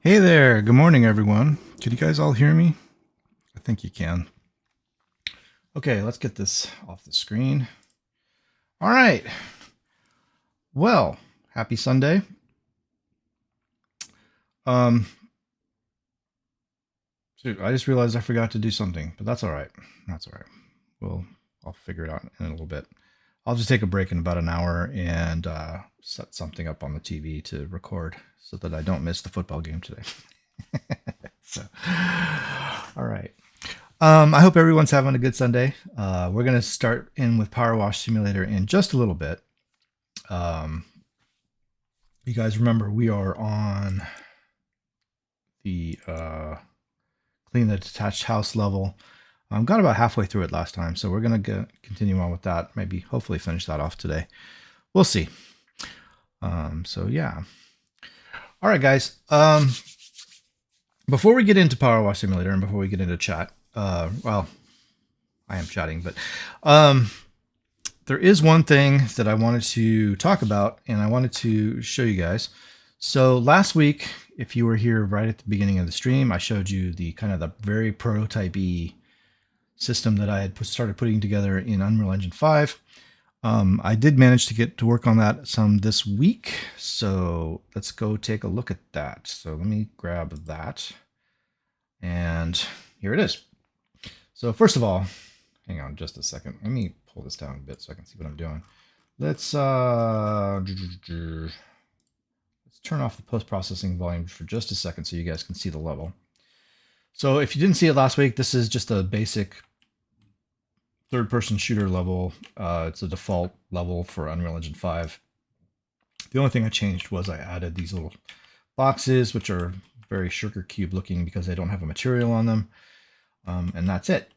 Hey there, good morning everyone. Can you guys all hear me? I think you can. Okay, let's get this off the screen. All right. Well, happy Sunday. Um, Shoot, I just realized I forgot to do something, but that's all right. That's all right. I'll figure it out in a little bit. I'll just take a break in about an hour and set something up on the TV to record so that I don't miss the football game today. So, all right. I hope everyone's having a good Sunday. We're going to start in with Power Wash Simulator in just a little bit. Um, you guys remember we are on the clean the detached house level. Got about halfway through it last time, so we're going to continue on with that. Maybe, hopefully, finish that off today. We'll see. So, yeah. All right, guys. Before we get into Power Wash Simulator and before we get into chat, well, I am chatting, but there is one thing that I wanted to talk about and I wanted to show you guys. So last week, if you were here right at the beginning of the stream, I showed you the kind of the very prototype-y system that I had started putting together in Unreal Engine 5. I did manage to get to work on that some this week. So let's go take a look at that. So let me grab that. And here it is. So first of all, hang on just a second. Let me pull this down a bit so I can see what I'm doing. Let's turn off the post-processing volume for just a second so you guys can see the level. So if you didn't see it last week, this is just a basic third-person shooter level. It's a default level for Unreal Engine 5. The only thing I changed was I added these little boxes, which are very sugar cube looking because they don't have a material on them. And that's it.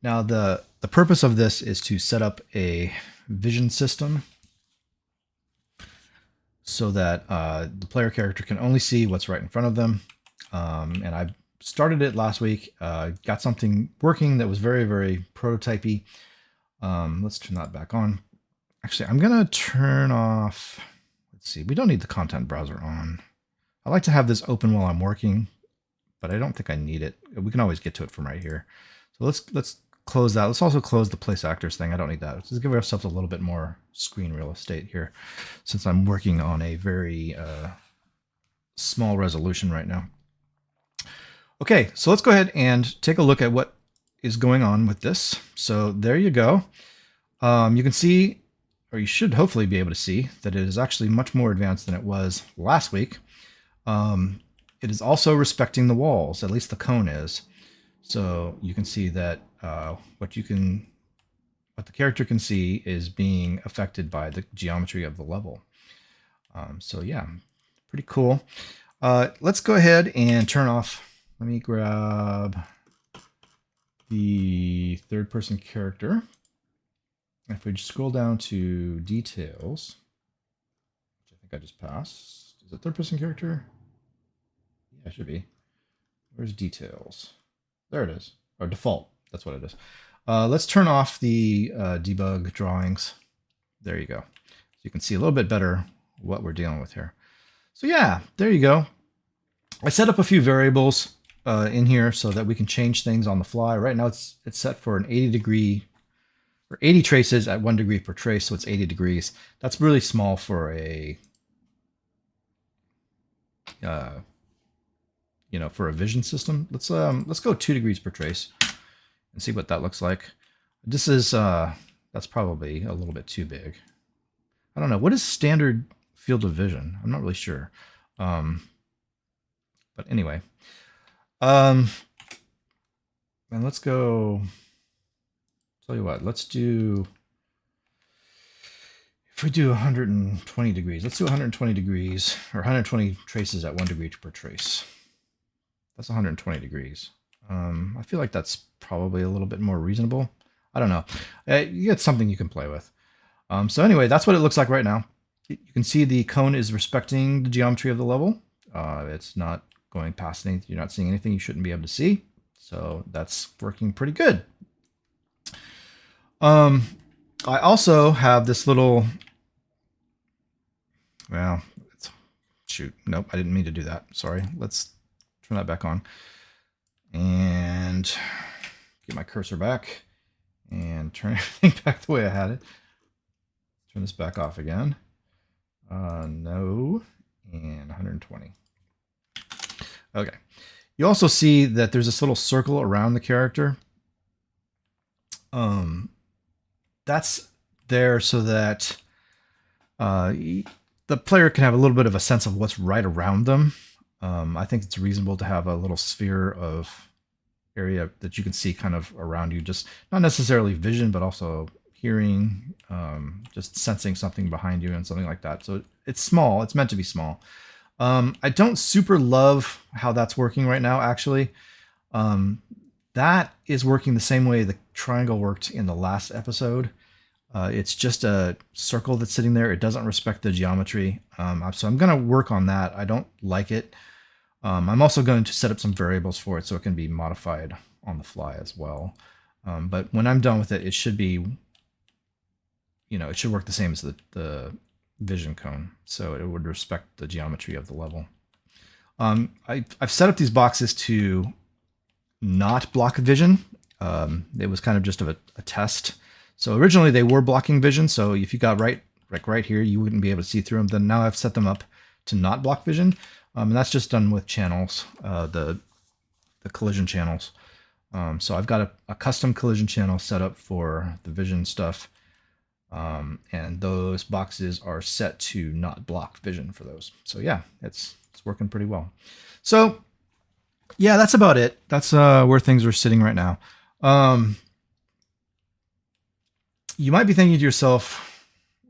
Now, the purpose of this is to set up a vision system so that the player character can only see what's right in front of them. And I started it last week, got something working that was very, very prototypey. Let's turn that back on. Actually, I'm going to turn off, let's see, we don't need the content browser on. I like to have this open while I'm working, but I don't think I need it. We can always get to it from right here. So let's close that. Let's also close the place actors thing. I don't need that. Let's give ourselves a little bit more screen real estate here, since I'm working on a very small resolution right now. Okay, so let's go ahead and take a look at what is going on with this. So there you go. You can see, or you should hopefully be able to see, that it is actually much more advanced than it was last week. It is also respecting the walls, at least the cone is. So you can see that what the character can see is being affected by the geometry of the level. So yeah, pretty cool. Let's go ahead and turn off. Let me grab the third-person character. If we just scroll down to details, which I think I just passed. Is it third-person character? Yeah, it should be. Where's details? There it is. Or default. That's what it is. Let's turn off the debug drawings. There you go. So you can see a little bit better what we're dealing with here. So yeah, there you go. I set up a few variables in here so that we can change things on the fly. Right now it's set for an 80 degree or 80 traces at 1 degree per trace, so it's 80 degrees. That's really small for a for a vision system. Let's go 2 degrees per trace and see what that looks like. This is that's probably a little bit too big. I don't know. What is standard field of vision? I'm not really sure. But anyway, and let's go. Tell you what, let's do. If we do 120 degrees, let's do 120 degrees or 120 traces at 1 degree per trace. That's 120 degrees. I feel like that's probably a little bit more reasonable. I don't know. It's something you can play with. So anyway, that's what it looks like right now. You can see the cone is respecting the geometry of the level. It's not going past anything. You're not seeing anything you shouldn't be able to see. So that's working pretty good. I also have this little, well, shoot. Nope, I didn't mean to do that. Sorry. Let's turn that back on. And get my cursor back. And turn everything back the way I had it. Turn this back off again. No. And 120. Okay. You also see that there's this little circle around the character. That's there so that the player can have a little bit of a sense of what's right around them. I think it's reasonable to have a little sphere of area that you can see kind of around you, just not necessarily vision, but also hearing, just sensing something behind you and something like that. So it's small. It's meant to be small. I don't super love how that's working right now, actually. That is working the same way the triangle worked in the last episode. It's just a circle that's sitting there. It doesn't respect the geometry. So I'm going to work on that. I don't like it. I'm also going to set up some variables for it so it can be modified on the fly as well. But when I'm done with it, it should be, it should work the same as the vision cone. So it would respect the geometry of the level. I've set up these boxes to not block vision. It was kind of just of a test. So originally they were blocking vision. So if you got right here, you wouldn't be able to see through them. Then now I've set them up to not block vision. And that's just done with channels, the collision channels. So I've got a custom collision channel set up for the vision stuff. And those boxes are set to not block vision for those. So yeah, it's working pretty well. So yeah, that's about it. That's where things are sitting right now. You might be thinking to yourself,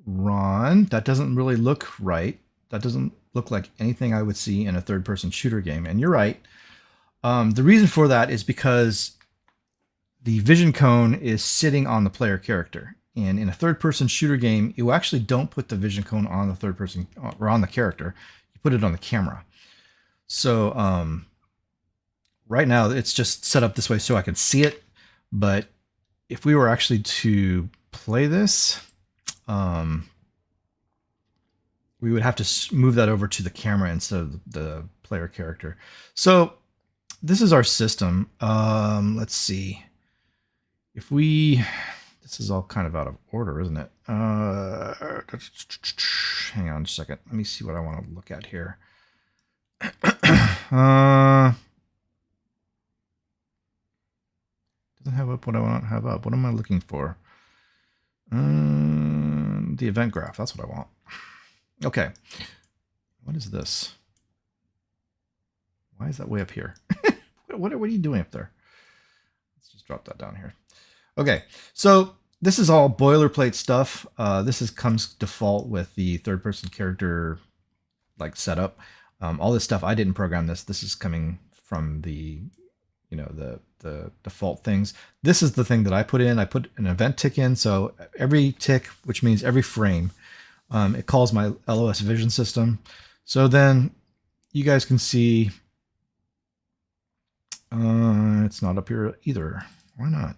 Ron, that doesn't really look right. That doesn't look like anything I would see in a third-person shooter game. And you're right. The reason for that is because the vision cone is sitting on the player character. And in a third-person shooter game, you actually don't put the vision cone on the third person or on the character. You put it on the camera. So right now, it's just set up this way so I can see it. But if we were actually to play this, we would have to move that over to the camera instead of the player character. So this is our system. Let's see. If we... This is all kind of out of order, isn't it? Hang on just a second. Let me see what I want to look at here. Doesn't have up what I want to have up. What am I looking for? The event graph. That's what I want. Okay. What is this? Why is that way up here? What are you doing up there? Let's just drop that down here. Okay, so this is all boilerplate stuff. This comes default with the third-person character setup. All this stuff, I didn't program this. This is coming from the default things. This is the thing that I put in. I put an event tick in, so every tick, which means every frame, it calls my LOS vision system. So then you guys can see it's not up here either. Why not?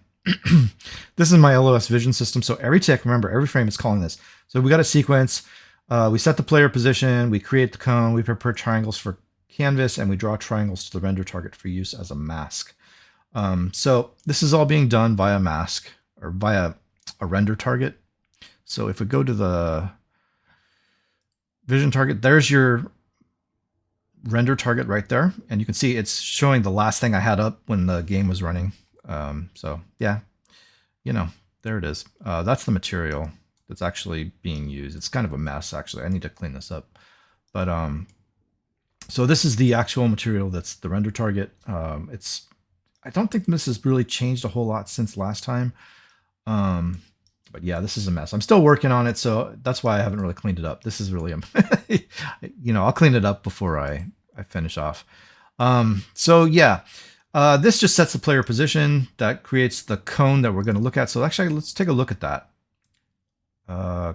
This is my LOS vision system. So every tick, remember, every frame is calling this. So we got a sequence. We set the player position. We create the cone. We prepare triangles for canvas, and we draw triangles to the render target for use as a mask. So this is all being done via mask or via a render target. So if we go to the vision target, there's your render target right there. And you can see it's showing the last thing I had up when the game was running. So yeah, there it is. That's the material that's actually being used. It's kind of a mess, actually. I need to clean this up. But so this is the actual material that's the render target. I don't think this has really changed a whole lot since last time. But yeah, this is a mess. I'm still working on it, so that's why I haven't really cleaned it up. This is really, I'll clean it up before I finish off. So yeah. This just sets the player position. That creates the cone that we're going to look at. So actually, let's take a look at that.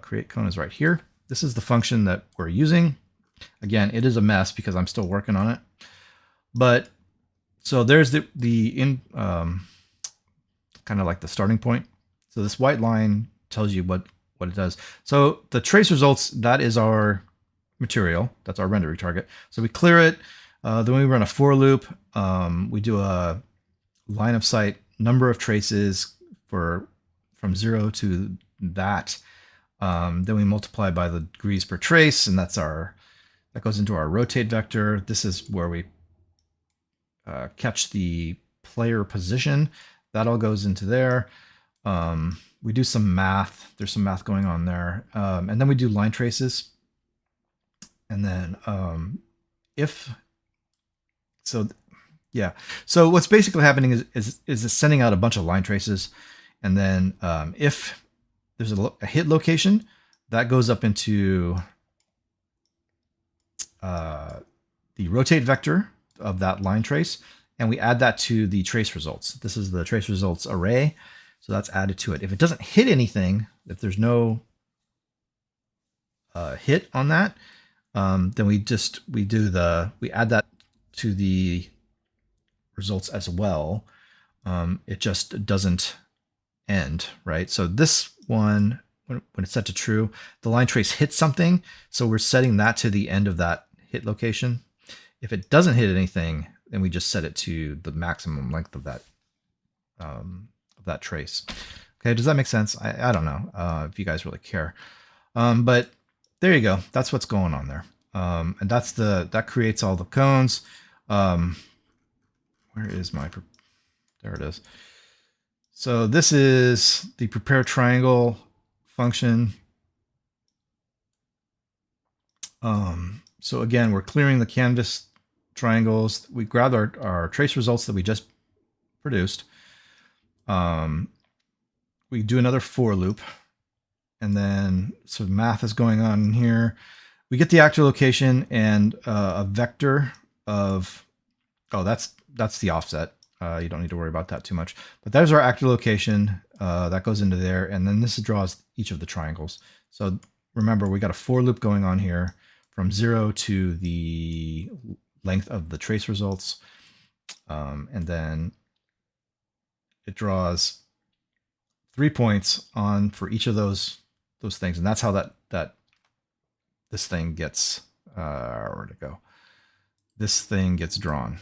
Create cone is right here. This is the function that we're using. Again, it is a mess because I'm still working on it. But so there's the kind of like the starting point. So this white line tells you what it does. So the trace results, that is our material. That's our rendering target. So we clear it. Then we run a for loop. We do a line of sight number of traces from 0 to that. Then we multiply by the degrees per trace, and that goes into our rotate vector. This is where we catch the player position. That all goes into there. We do some math. There's some math going on there. And then we do line traces. And then so what's basically happening is it's sending out a bunch of line traces. And then if there's a hit location, that goes up into the rotate vector of that line trace. And we add that to the trace results. This is the trace results array. So that's added to it. If it doesn't hit anything, if there's no hit on that, then we add that to the results as well. It just doesn't end, right? So this one, when it's set to true, the line trace hits something. So we're setting that to the end of that hit location. If it doesn't hit anything, then we just set it to the maximum length of that trace. Okay, does that make sense? I don't know if you guys really care. But there you go. That's what's going on there. And that creates all the cones. Where is there it is. So this is the prepare triangle function. So again, we're clearing the canvas triangles. We grab our trace results that we just produced. We do another for loop, and then so math is going on in here. We get the actor location and a vector of, that's the offset. You don't need to worry about that too much, but there's our actor location that goes into there. And then this draws each of the triangles. So remember, we got a for loop going on here from 0 to the length of the trace results. And then it draws 3 points on for each of those things. And that's how this thing gets, where'd it go? This thing gets drawn.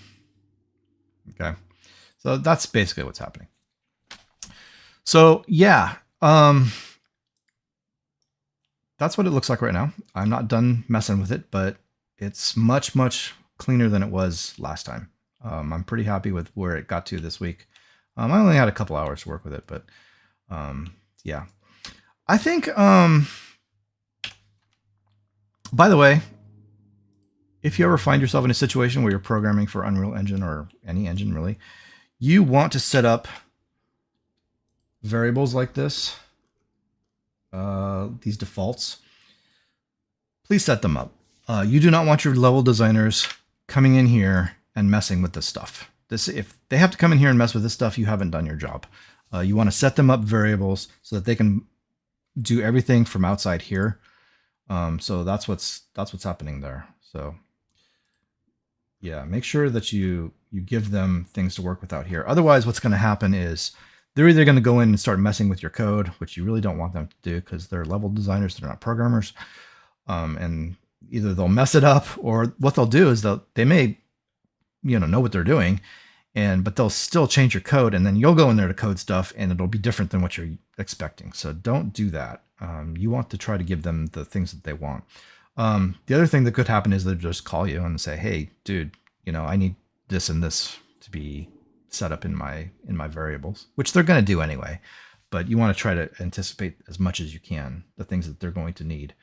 Okay. So that's basically what's happening. So yeah, that's what it looks like right now. I'm not done messing with it, but it's much, much cleaner than it was last time. I'm pretty happy with where it got to this week. I only had a couple hours to work with it, but yeah. I think, by the way, if you ever find yourself in a situation where you're programming for Unreal Engine or any engine really, you want to set up variables like this, these defaults, please set them up. You do not want your level designers coming in here and messing with this stuff. If they have to come in here and mess with this stuff, you haven't done your job. You want to set them up variables so that they can do everything from outside here. So that's what's happening there. So yeah, make sure that you give them things to work with out here. Otherwise, what's going to happen is they're either going to go in and start messing with your code, which you really don't want them to do because they're level designers, they're not programmers. And either they'll mess it up, or what they'll do is they may, know what they're doing, but they'll still change your code, and then you'll go in there to code stuff and it'll be different than what you're expecting. So don't do that. You want to try to give them the things that they want. The other thing that could happen is they'll just call you and say, hey, dude, I need this and this to be set up in my variables, which they're going to do anyway. But you want to try to anticipate as much as you can the things that they're going to need,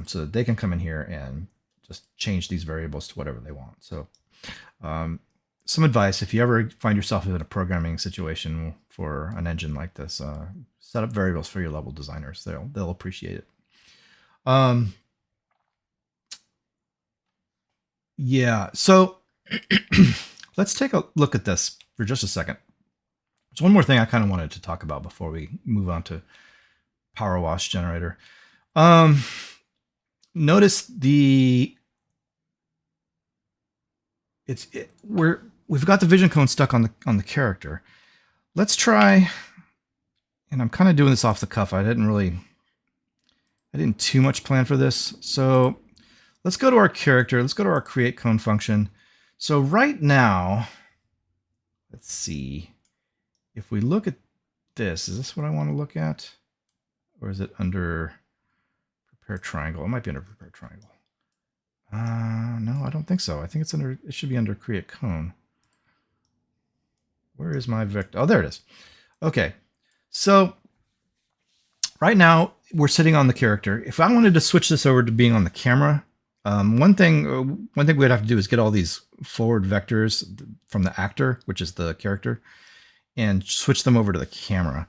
so that they can come in here and just change these variables to whatever they want. So some advice, if you ever find yourself in a programming situation for an engine like this, set up variables for your level designers. They'll appreciate it. Yeah, so let's take a look at this for just a second. There's one more thing I kind of wanted to talk about before we move on to Power Wash Generator. Notice we've got the vision cone stuck on the character. Let's try, and I'm kind of doing this off the cuff. I didn't too much plan for this. So let's go to our character. Let's go to our create cone function. So right now, let's see. If we look at this, is this what I want to look at? Or is it under prepare triangle? It might be under prepare triangle. No, I don't think so. I think it's under, it should be under create cone. Where is my vector? Oh, there it is. Okay. So right now we're sitting on the character. If I wanted to switch this over to being on the camera, one thing we'd have to do is get all these forward vectors from the actor, which is the character, and switch them over to the camera.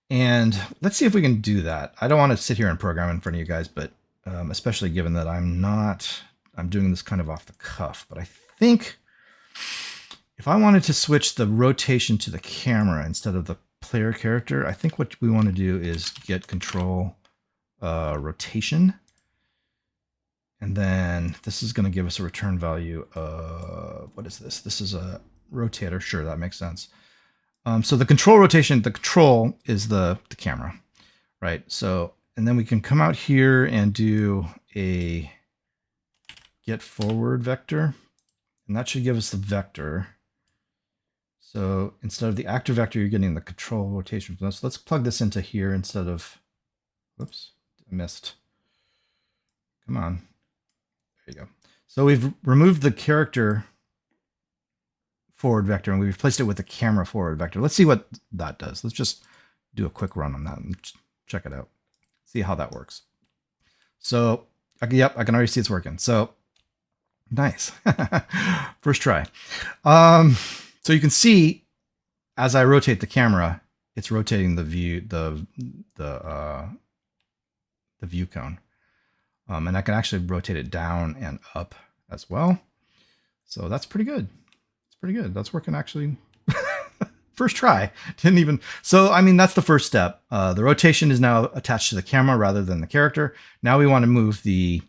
And let's see if we can do that. I don't want to sit here and program in front of you guys, but especially given that I'm doing this kind of off the cuff. But I think if I wanted to switch the rotation to the camera instead of the player character, I think what we want to do is get control rotation. And then this is going to give us a return value of, what is this? This is a rotator. Sure, that makes sense. So the control rotation, the control is the camera, right? So, and then we can come out here and do a get forward vector, and that should give us the vector. So instead of the actor vector, you're getting the control rotation from this. So let's plug this into here instead of, whoops, I missed. Come on. There you go. So we've removed the character forward vector and we've replaced it with the camera forward vector. Let's see what that does. Let's just do a quick run on that and check it out. See how that works. So, yep, I can already see it's working. So nice. First try. So you can see as I rotate the camera, it's rotating the view, the view cone. And I can actually rotate it down and up as well. So that's pretty good. It's pretty good. That's working actually. First try. Didn't even. So, I mean, that's the first step. The rotation is now attached to the camera rather than the character. Now we want to move the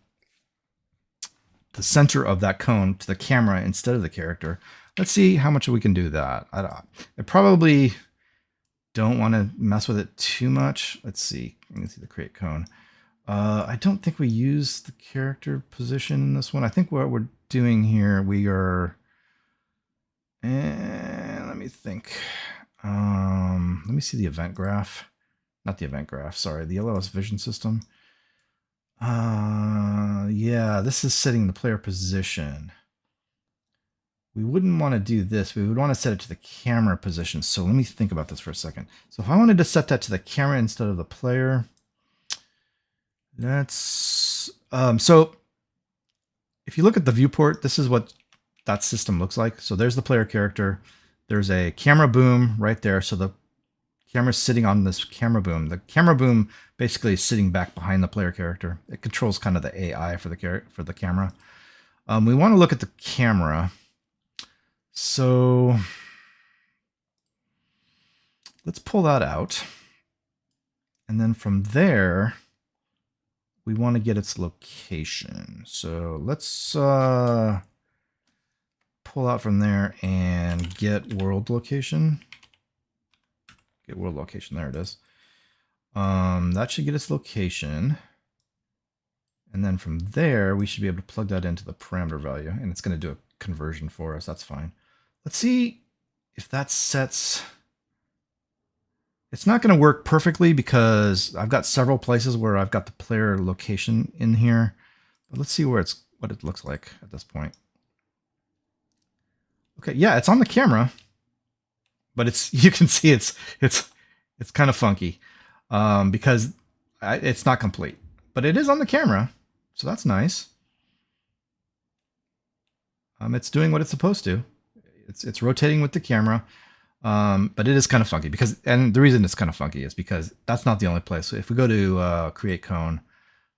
center of that cone to the camera instead of the character. Let's see how much we can do that. I probably don't want to mess with it too much. Let's see. Let me see the create cone. I don't think we use the character position in this one. I think what we're doing here, we are, let me think. Let me see the event graph. Not the event graph, sorry, the LOS vision system. Yeah, this is setting the player position. We wouldn't want to do this. We would want to set it to the camera position. So let me think about this for a second. So if I wanted to set that to the camera instead of the player, that's so if you look at the viewport, this is what that system looks like. So there's the player character. There's a camera boom right there. So the camera's sitting on this camera boom. The camera boom basically is sitting back behind the player character. It controls kind of the AI for the camera. We want to look at the camera. So let's pull that out. And then from there, we want to get its location. So let's pull out from there and get world location. Get world location. There it is. That should get its location. And then from there, we should be able to plug that into the parameter value. And it's going to do a conversion for us. That's fine. Let's see if that sets... It's not going to work perfectly because I've got several places where I've got the player location in here. But let's see what it looks like at this point. Okay, yeah, it's on the camera, but you can see it's kind of funky because it's not complete. But it is on the camera, so that's nice. It's doing what it's supposed to. It's rotating with the camera. But it is kind of funky and the reason it's kind of funky is because that's not the only place. So if we go to create cone,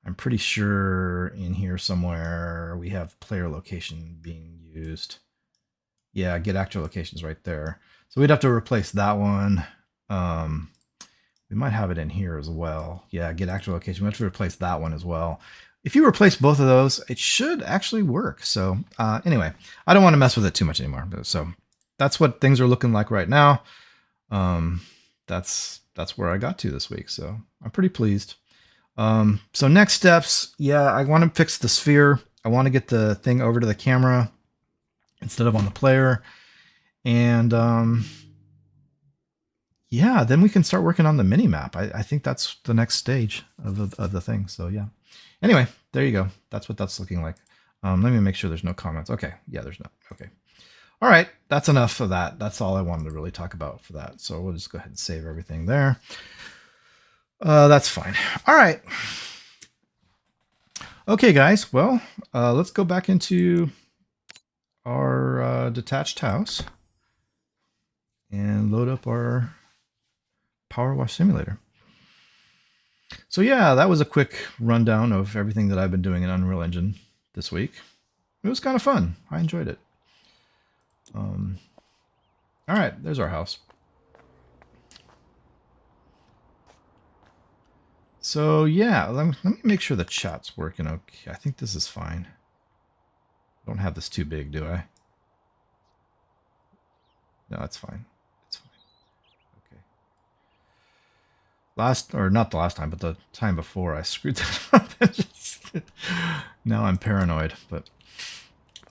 I'm pretty sure in here somewhere we have player location being used. Yeah, get actor locations right there. So we'd have to replace that one. We might have it in here as well. Yeah, get actor location. We have to replace that one as well. If you replace both of those, it should actually work. So anyway, I don't want to mess with it too much anymore. So that's what things are looking like right now. That's where I got to this week. So I'm pretty pleased. So next steps, yeah, I want to fix the sphere. I want to get the thing over to the camera instead of on the player. And yeah, then we can start working on the mini map. I think that's the next stage of the thing. So yeah. Anyway, there you go. That's what that's looking like. Let me make sure there's no comments. Okay. Yeah, there's no. Okay. All right. That's enough of that. That's all I wanted to really talk about for that. So we'll just go ahead and save everything there. That's fine. All right. Okay, guys. Well, let's go back into our detached house and load up our Power Wash Simulator. So yeah, that was a quick rundown of everything that I've been doing in Unreal Engine this week. It was kind of fun. I enjoyed it. All right, there's our house. So yeah, let me make sure the chat's working okay. I think this is fine. Don't have this too big, do I? No, that's fine. It's fine. Okay. Not the last time, but the time before I screwed that up. Now I'm paranoid, but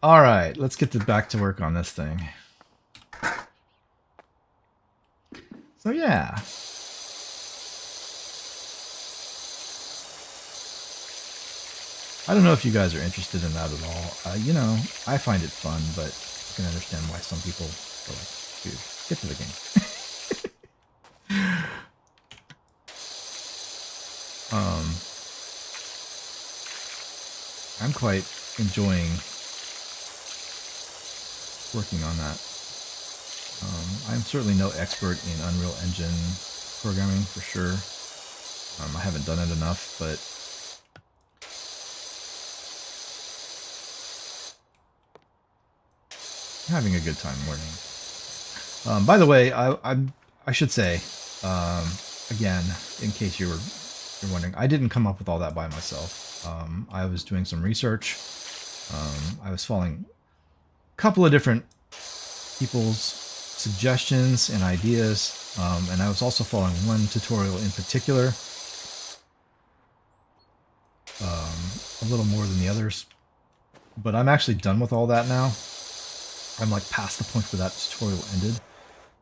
all right, let's get back to work on this thing. So yeah. I don't know if you guys are interested in that at all. You know, I find it fun, but I can understand why some people are like, dude, get to the game. I'm quite enjoying working on that. I'm certainly no expert in Unreal Engine programming for sure. I haven't done it enough, but I'm having a good time learning. By the way, I should say, again, in case you're wondering, I didn't come up with all that by myself. I was doing some research. I was following a couple of different people's suggestions and ideas, and I was also following one tutorial in particular, a little more than the others. But I'm actually done with all that now. I'm like past the point where that tutorial ended,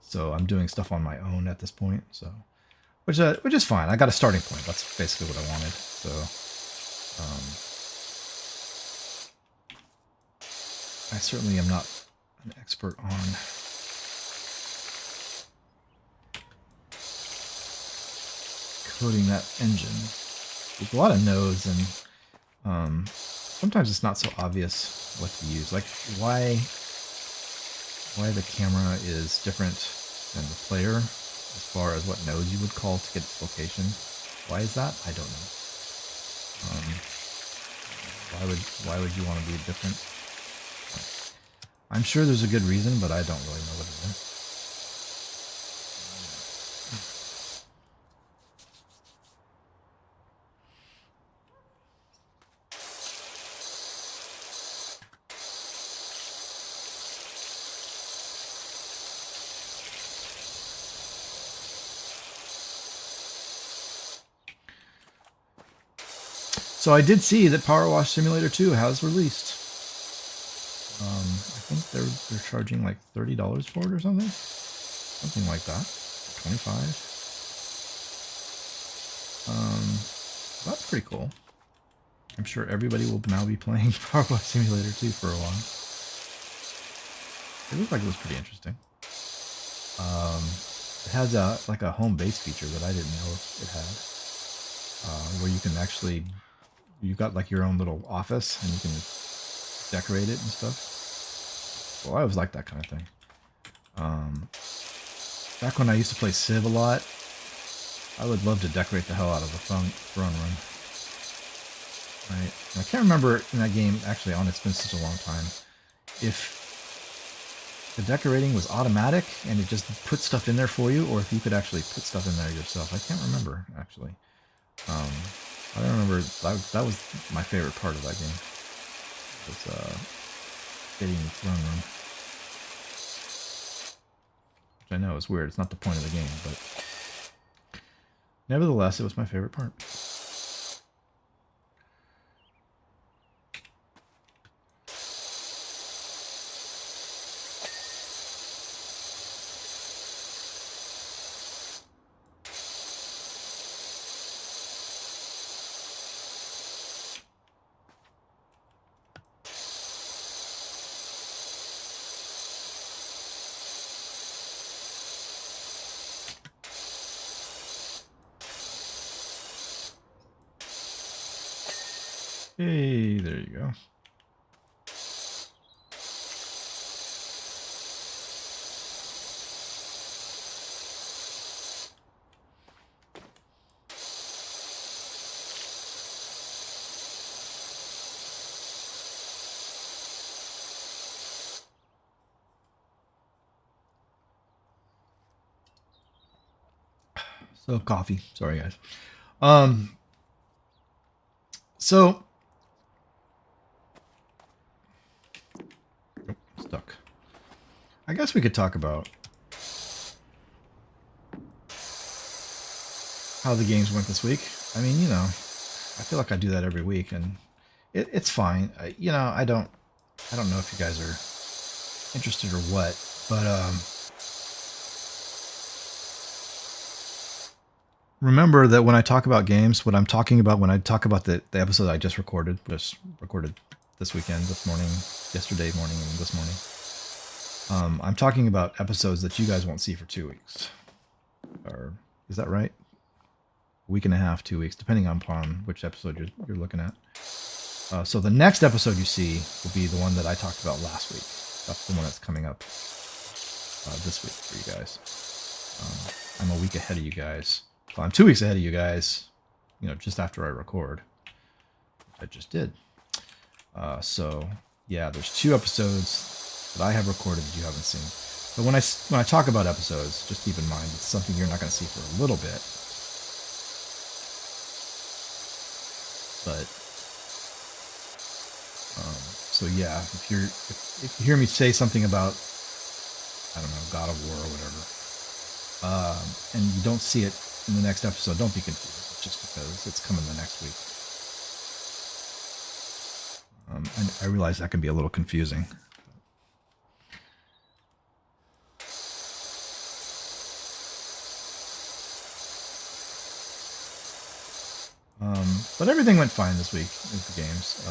so I'm doing stuff on my own at this point. So, which is fine. I got a starting point. That's basically what I wanted. So, I certainly am not an expert on coding that engine. There's a lot of nodes, and sometimes it's not so obvious what to use. Like why the camera is different than the player as far as what nodes you would call to get its location. Why is that? I don't know. Why would you want to be different? I'm sure there's a good reason, but I don't really know what it is. So I did see that Power Wash Simulator 2 has released. I think they're charging like $30 for it or something like that. 25. That's pretty cool. I'm sure everybody will now be playing Power Wash Simulator 2 for a while. It looked like it was pretty interesting. It has like a home base feature that I didn't know it had, where you can actually, you've got like your own little office and you can decorate it and stuff. Well, I always liked that kind of thing. Back when I used to play Civ a lot, I would love to decorate the hell out of the throne room. Right? And I can't remember in that game, actually, it's been such a long time, if the decorating was automatic and it just put stuff in there for you, or if you could actually put stuff in there yourself. I can't remember, actually. I don't remember. That was my favorite part of that game. Was getting the throne room. Which I know is weird. It's not the point of the game, but nevertheless, it was my favorite part. Hey, there you go. So coffee. Sorry, guys. Um, so stuck. I guess we could talk about how the games went this week. I mean, you know, I feel like I do that every week, and it's fine. You know, I don't know if you guys are interested or what, but remember that when I talk about games, what I'm talking about when I talk about the episode I just recorded this weekend, this morning, yesterday morning, and this morning. I'm talking about episodes that you guys won't see for 2 weeks. Or is that right? A week and a half, 2 weeks, depending upon which episode you're looking at. So the next episode you see will be the one that I talked about last week. That's the one that's coming up this week for you guys. I'm a week ahead of you guys. Well, I'm 2 weeks ahead of you guys, you know, just after I record. I just did. So yeah, there's 2 episodes that I have recorded that you haven't seen. But when I talk about episodes, just keep in mind it's something you're not going to see for a little bit. But so yeah, if you hear me say something about, I don't know, God of War or whatever, and you don't see it in the next episode, don't be confused. It's just because it's coming the next week. I realize that can be a little confusing. But everything went fine this week with the games.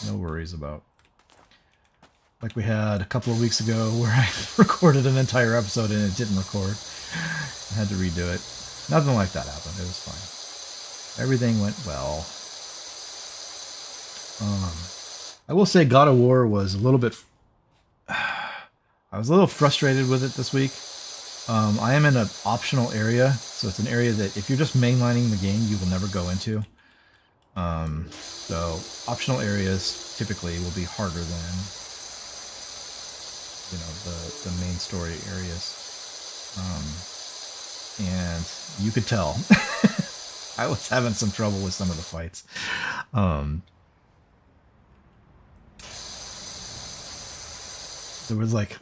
No worries about, like we had a couple of weeks ago where I recorded an entire episode and it didn't record. I had to redo it. Nothing like that happened. It was fine. Everything went well. I will say God of War was a little bit... I was a little frustrated with it this week. I am in an optional area, so it's an area that if you're just mainlining the game, you will never go into. So optional areas typically will be harder than, you know, the main story areas. And you could tell I was having some trouble with some of the fights. There was like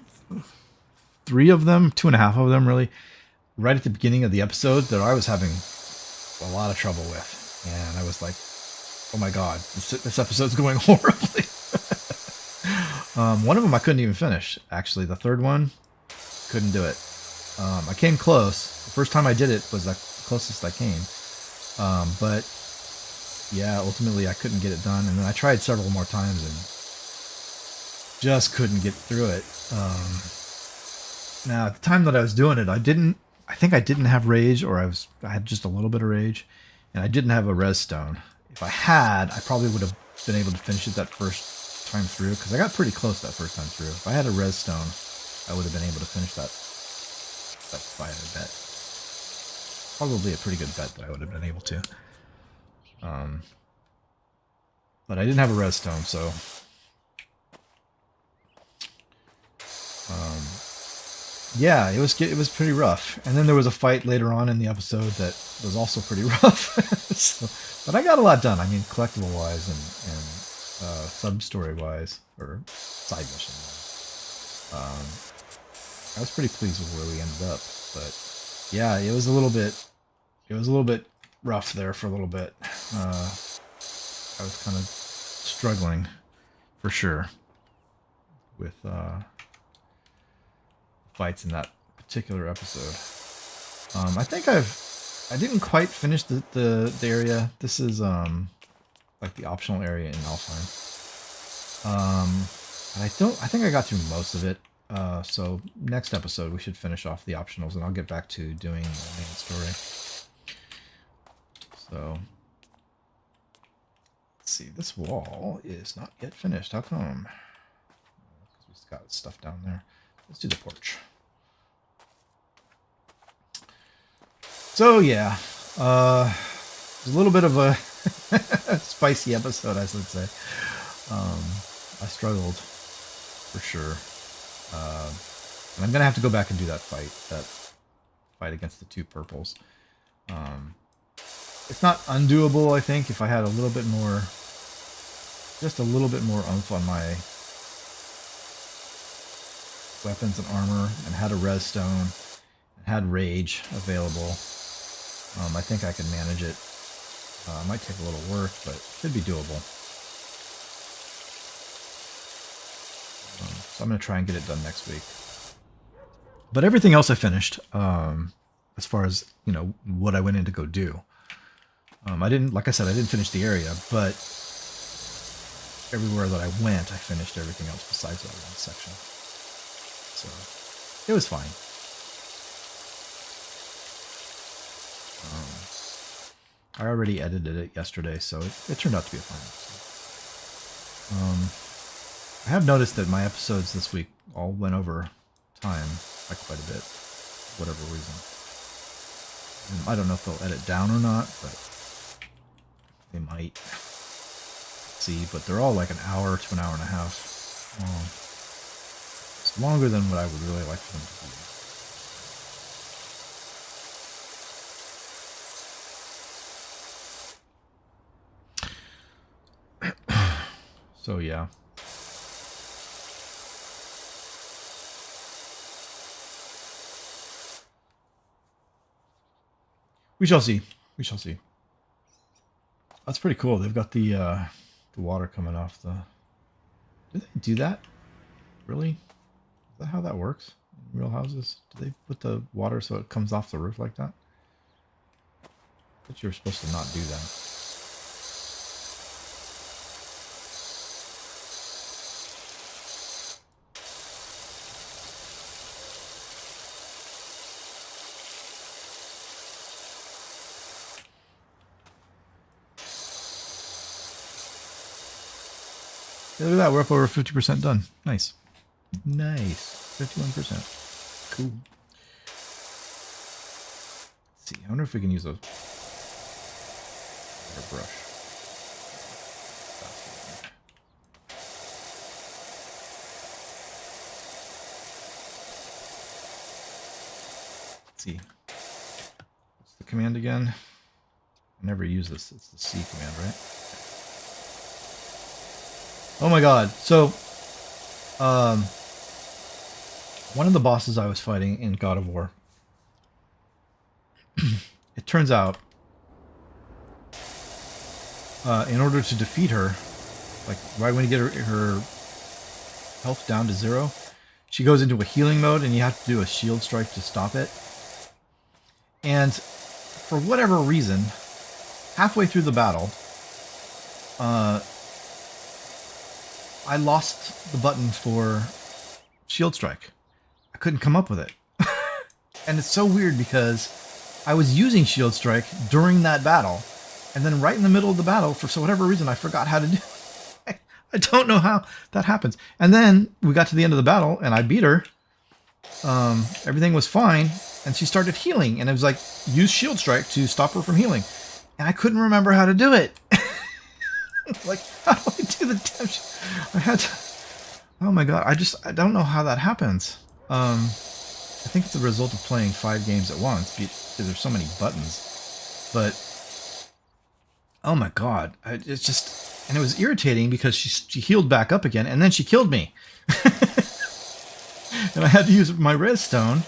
3 of them, 2.5 of them really, right at the beginning of the episode that I was having a lot of trouble with. And I was like, oh my God, this episode's going horribly. One of them I couldn't even finish. Actually, the third one, couldn't do it. I came close. The first time I did it was the closest I came. But yeah, ultimately I couldn't get it done. And then I tried several more times and just couldn't get through it. Now, at the time that I was doing it, I think I didn't have rage, or I had just a little bit of rage, and I didn't have a res stone. If I had, I probably would have been able to finish it that first time through, because I got pretty close that first time through. If I had a res stone, I would have been able to finish that fight, I bet. Probably a pretty good bet that I would have been able to. But I didn't have a res stone, so... yeah, it was pretty rough. And then there was a fight later on in the episode that was also pretty rough. So, but I got a lot done. I mean, collectible wise and sub story wise, or side mission wise. I was pretty pleased with where we ended up. But yeah, it was a little bit rough there for a little bit. I was kind of struggling for sure with fights in that particular episode. I think I didn't quite finish the area. This is like the optional area in Alfheim. I think I got through most of it. So next episode we should finish off the optionals, and I'll get back to doing the main story. see. This wall is not yet finished. How come? Because we've got stuff down there. Let's do the porch. So yeah, it was a little bit of a spicy episode, I should say. I struggled for sure, and I'm gonna have to go back and do that fight against the 2 purples. It's not undoable, I think, if I had a little bit more, just a little bit more oomph on my weapons and armor, and had a res stone, and had rage available. I think I can manage it. It might take a little work, but it should be doable. So I'm going to try and get it done next week. But everything else I finished, as far as, you know, what I went in to go do. I didn't, like I said, I didn't finish the area, but everywhere that I went, I finished everything else besides that one section. So it was fine. I already edited it yesterday, so it turned out to be fine. I have noticed that my episodes this week all went over time by quite a bit, for whatever reason. I don't know if they'll edit down or not, but they might. See, but they're all like an hour to an hour and a half long. It's longer than what I would really like for them to be. So yeah. We shall see. We shall see. That's pretty cool. They've got the water coming off the... Do they do that? Really? Is that how that works in real houses? Do they put the water so it comes off the roof like that? I thought you were supposed to not do that. Look at that, we're up over 50% done. Nice. Nice. 51%. Cool. Let's see, I wonder if we can use a brush. Let's see. What's the command again? I never use this. It's the C command, right? Oh my god. So, one of the bosses I was fighting in God of War, it turns out, in order to defeat her, like right when you get her health down to 0, she goes into a healing mode and you have to do a shield strike to stop it. And for whatever reason, halfway through the battle, I lost the button for shield strike. I couldn't come up with it. And it's so weird because I was using shield strike during that battle, and then right in the middle of the battle, for whatever reason, I forgot how to do it. I don't know how that happens. And then we got to the end of the battle, and I beat her. Everything was fine, and she started healing, and it was like, use shield strike to stop her from healing. And I couldn't remember how to do it. Like, how do I do the damn shit? I had to... Oh my god, I don't know how that happens. I think it's a result of playing 5 games at once, because there's so many buttons. But, oh my god, it's just... And it was irritating because she healed back up again, and then she killed me. And I had to use my redstone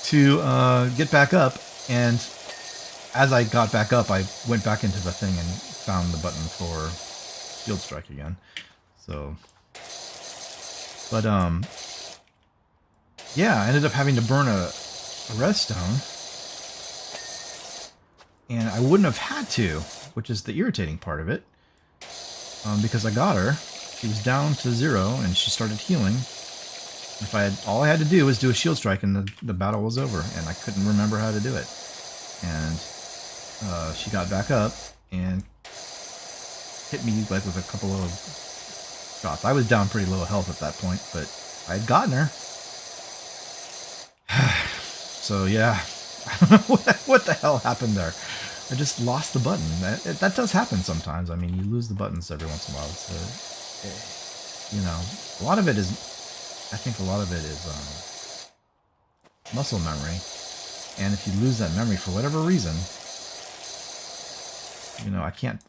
to get back up, and as I got back up, I went back into the thing and found the button for shield strike again. So, but yeah, I ended up having to burn a redstone, and I wouldn't have had to, which is the irritating part of it, because I got her. She was down to 0, and she started healing. If I had, all I had to do was do a shield strike, and the battle was over, and I couldn't remember how to do it. And she got back up, and hit me like with a couple of shots. I was down pretty low health at that point, but I had gotten her. So yeah, I don't know what the hell happened there. I just lost the button. That does happen sometimes. I mean, you lose the buttons every once in a while. So, you know, a lot of it is, I think a lot of it is muscle memory. And if you lose that memory for whatever reason, you know, I couldn't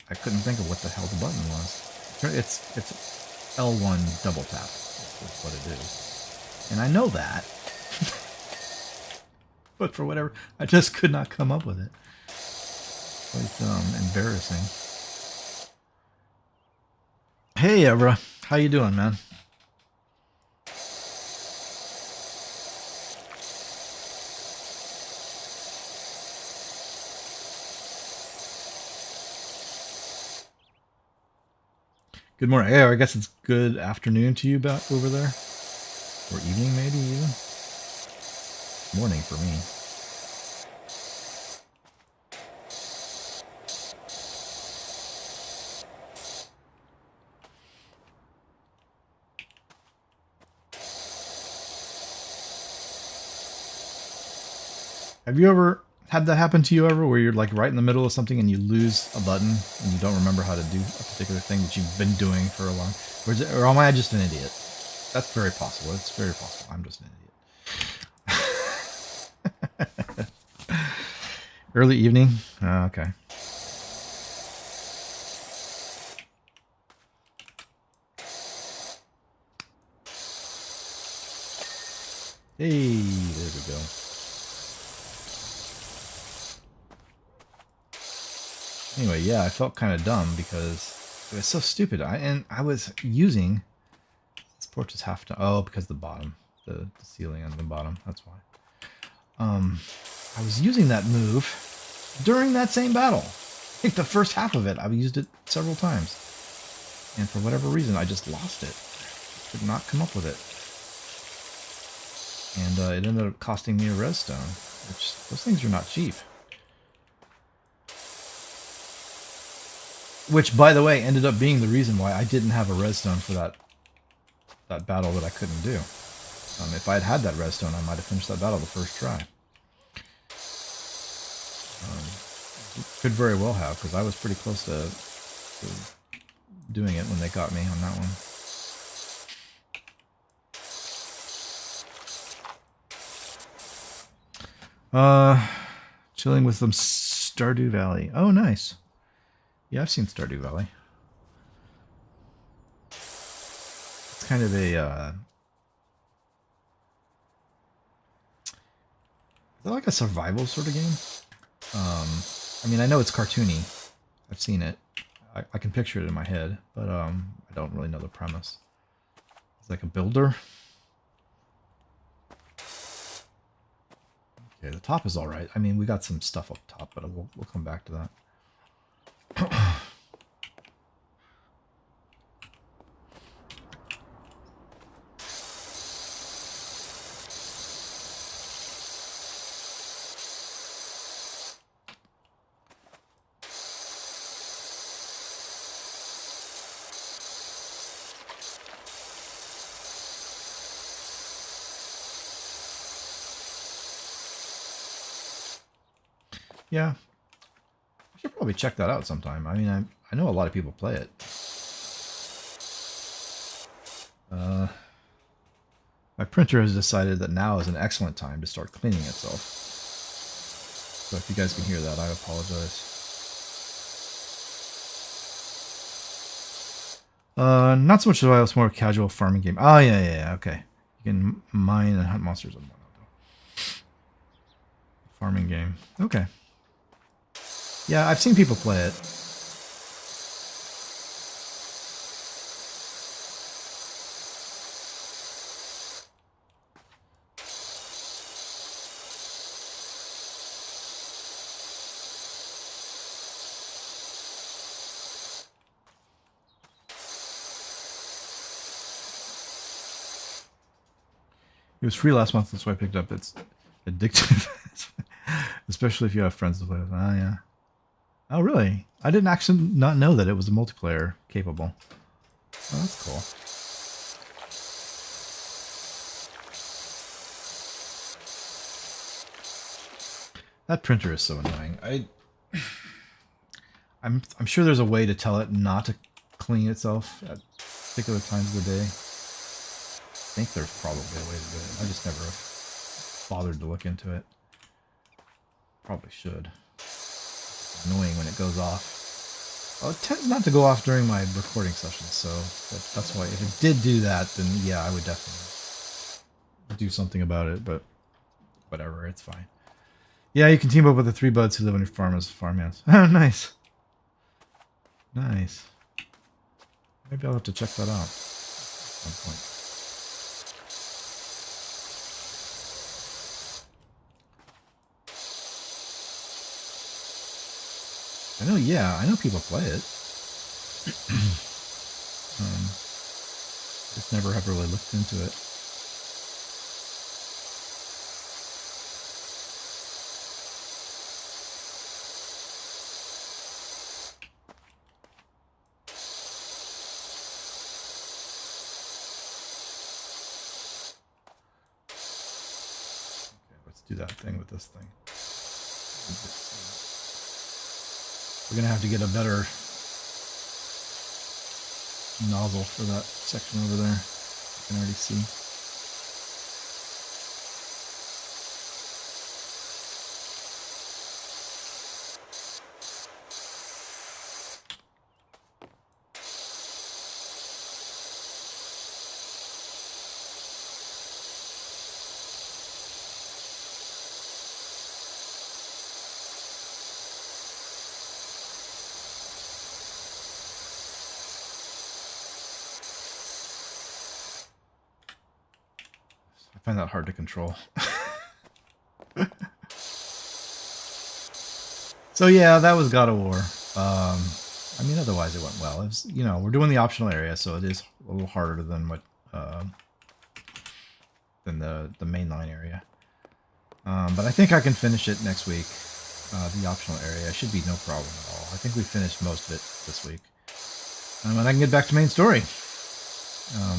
think of what the hell the button was. It's L1 double tap is what it is. And I know that. But for whatever, I just could not come up with it. Quite embarrassing. Hey, Evra. How you doing, man? Good morning. Yeah, I guess it's good afternoon to you back over there. Or evening, maybe, even. Morning for me. Have you ever had that happen to you ever, where you're like right in the middle of something and you lose a button and you don't remember how to do a particular thing that you've been doing for a long, or am I just an idiot? That's very possible. It's very possible. I'm just an idiot. Early evening. Oh, okay. Hey, there we go. Anyway, yeah, I felt kind of dumb because it was so stupid. I was using this porch is half done. Oh, because the bottom, the ceiling on the bottom. That's why. I was using that move during that same battle. I think the first half of it, I've used it several times, and for whatever reason, I just lost it. Could not come up with it, and it ended up costing me a res stone, which those things are not cheap. Which, by the way, ended up being the reason why I didn't have a res stone for that battle that I couldn't do. If I had had that res stone, I might have finished that battle the first try. Could very well have, because I was pretty close to doing it when they got me on that one. Chilling with some Stardew Valley. Oh, nice. Yeah, I've seen Stardew Valley. It's kind of a... is it like a survival sort of game? I mean, I know it's cartoony. I've seen it. I can picture it in my head, but I don't really know the premise. It's like a builder. Okay, the top is all right. I mean, we got some stuff up top, but we'll come back to that. Yeah, I should probably check that out sometime. I mean, I know a lot of people play it. My printer has decided that now is an excellent time to start cleaning itself. So if you guys can hear that, I apologize. Not so much survival, it's more a casual farming game. Oh, yeah, okay. You can mine and hunt monsters and whatnot. Farming game. Okay. Yeah, I've seen people play it. It was free last month, that's why I picked up. It's addictive. Especially if you have friends to play with. Ah, yeah. Oh, really? I didn't actually not know that it was a multiplayer capable. Oh, that's cool. That printer is so annoying. I'm sure there's a way to tell it not to clean itself at particular times of the day. I think there's probably a way to do it. I just never bothered to look into it. Probably should. It's annoying when it goes off. Well, it tends not to go off during my recording sessions, so that's why if it did do that, then yeah, I would definitely do something about it, but whatever, it's fine. Yeah, you can team up with the 3 buds who live on your farm as farmhands. Oh, nice. Nice. Maybe I'll have to check that out at some point. I know, yeah, I know people play it. Just never have really looked into it. Okay, let's do that thing with this thing. We're gonna have to get a better nozzle for that section over there. I can already see. I find that hard to control. So yeah, that was God of War. I mean, otherwise it went well. It was, we're doing the optional area, so it is a little harder than what than the mainline area. But I think I can finish it next week. The optional area should be no problem at all. I think we finished most of it this week, and I can get back to main story.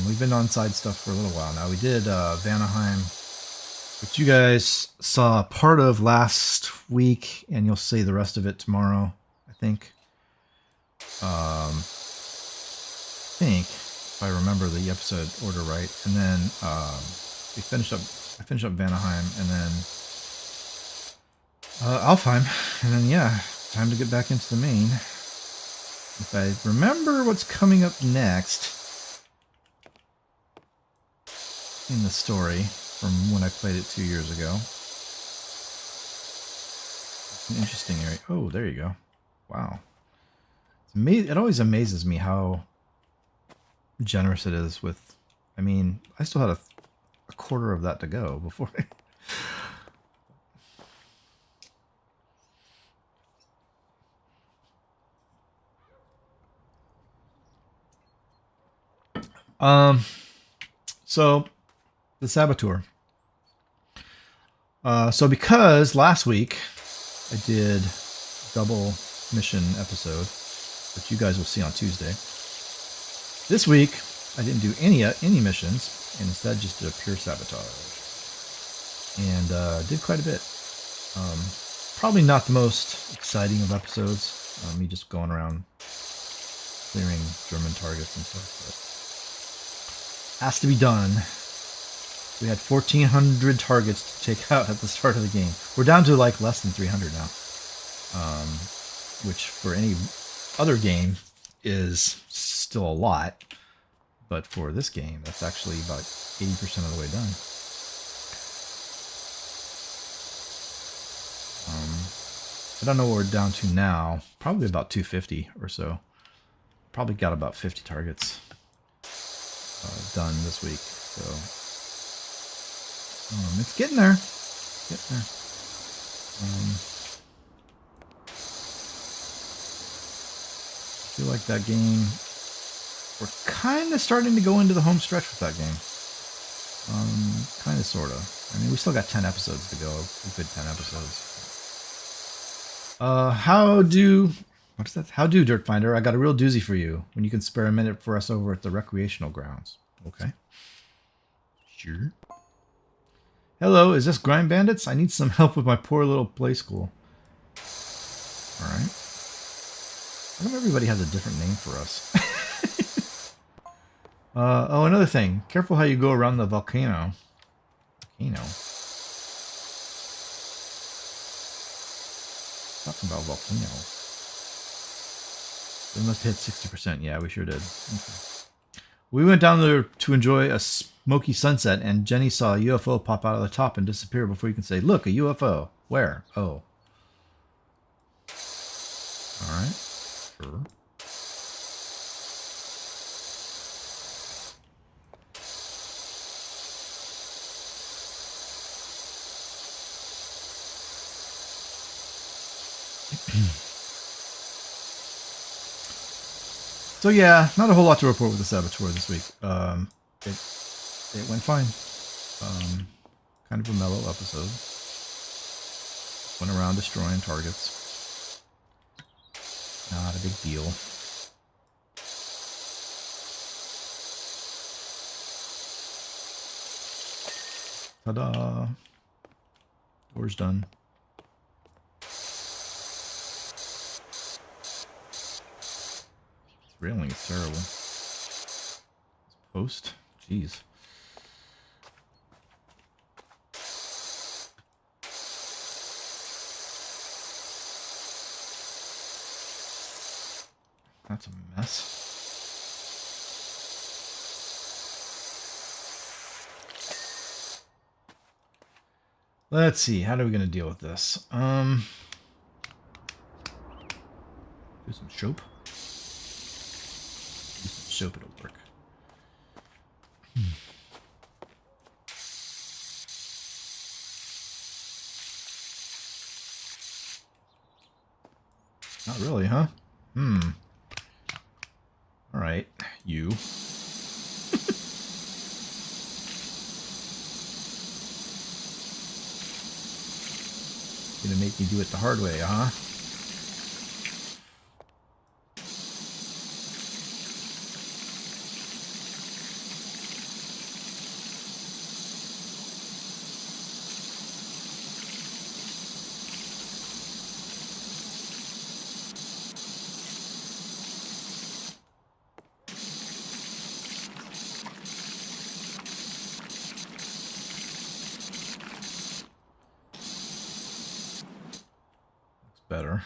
We've been on side stuff for a little while now. We did Vanaheim, which you guys saw part of last week, and you'll see the rest of it tomorrow, I think. I think, if I remember the episode order right. And then I finished up Vanaheim, and then Alfheim, and then yeah, time to get back into the main. If I remember what's coming up next in the story from when I played it 2 years ago. It's an interesting area. Oh, there you go. Wow. It always amazes me how generous it is with... I mean, I still had a quarter of that to go before so the Saboteur. So because last week I did double mission episode, which you guys will see on Tuesday. This week I didn't do any missions, and instead just did a pure sabotage, and did quite a bit. Probably not the most exciting of episodes. Me just going around clearing German targets and stuff, but has to be done. We had 1,400 targets to take out at the start of the game. We're down to like less than 300 now, which for any other game is still a lot, but for this game, that's actually about 80% of the way done. I don't know what we're down to now. Probably about 250 or so. Probably got about 50 targets done this week. So it's getting there. Getting there. I feel like that game, we're kind of starting to go into the home stretch with that game. Kind of, sort of. I mean, we still got 10 episodes to go. A good 10 episodes. What is that? How do, Dirt Finder? I got a real doozy for you. When you can spare a minute for us over at the recreational grounds. Okay. Sure. Hello, is this Grime Bandits? I need some help with my poor little play school. Alright. How come everybody has a different name for us? Oh, another thing. Careful how you go around the volcano. Talking about volcano. We must hit 60%. Yeah, we sure did. Okay. We went down there to enjoy a smoky sunset, and Jenny saw a UFO pop out of the top and disappear before you can say, "Look, a UFO." Where? Oh. Alright. Sure. So yeah, not a whole lot to report with the Saboteur this week. It went fine. Kind of a mellow episode. Went around destroying targets. Not a big deal. Ta-da! Door's done. Railing is terrible. This post? Jeez. That's a mess. Let's see, how are we gonna deal with this? Do some soap. Soap, it'll work. Not really, huh? Alright, you. Gonna make me do it the hard way, huh? Better.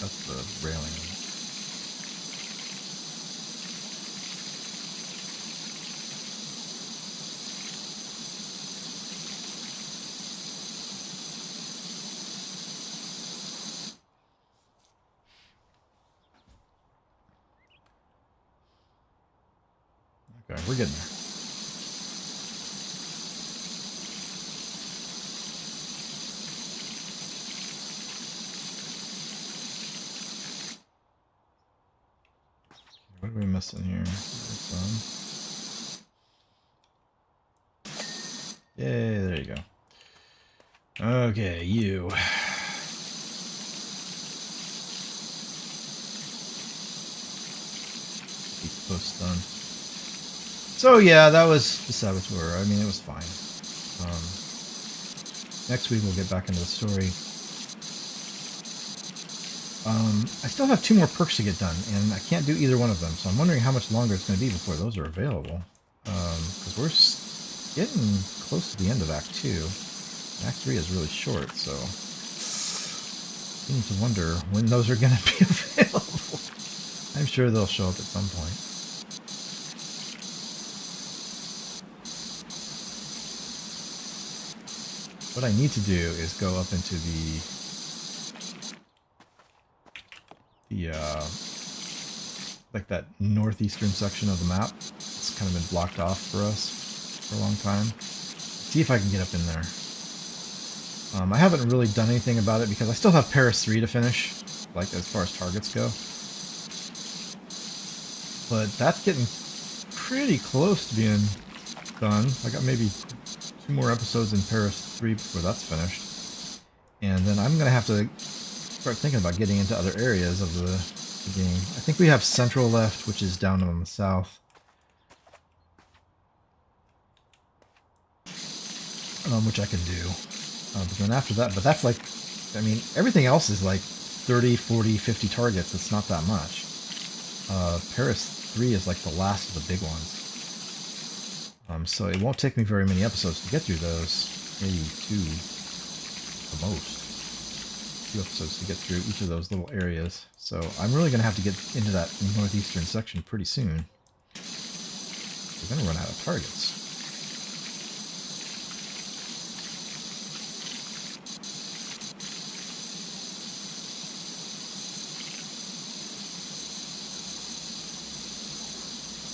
That's the railing. Okay, we're getting there. What are we missing here? Yay, there you go. Okay, you. Post done. So yeah, that was the Saboteur. I mean, it was fine. Next week we'll get back into the story. I still have 2 more perks to get done, and I can't do either one of them, so I'm wondering how much longer it's going to be before those are available. Because we're getting close to the end of Act 2. Act 3 is really short, so I need to wonder when those are going to be available. I'm sure they'll show up at some point. What I need to do is go up into like that northeastern section of the map. It's kind of been blocked off for us for a long time. See if I can get up in there. I haven't really done anything about it because I still have Paris 3 to finish, like as far as targets go. But that's getting pretty close to being done. I got maybe 2 more episodes in Paris 3 before that's finished. And then I'm going to have to start thinking about getting into other areas of the game. I think we have Central left, which is down in the south. Which I can do. But then after that, but that's like, I mean, everything else is like 30, 40, 50 targets. It's not that much. Paris 3 is like the last of the big ones. So it won't take me very many episodes to get through those. Maybe 2 the most. 2 episodes to get through each of those little areas. So I'm really going to have to get into that northeastern section pretty soon. We're going to run out of targets.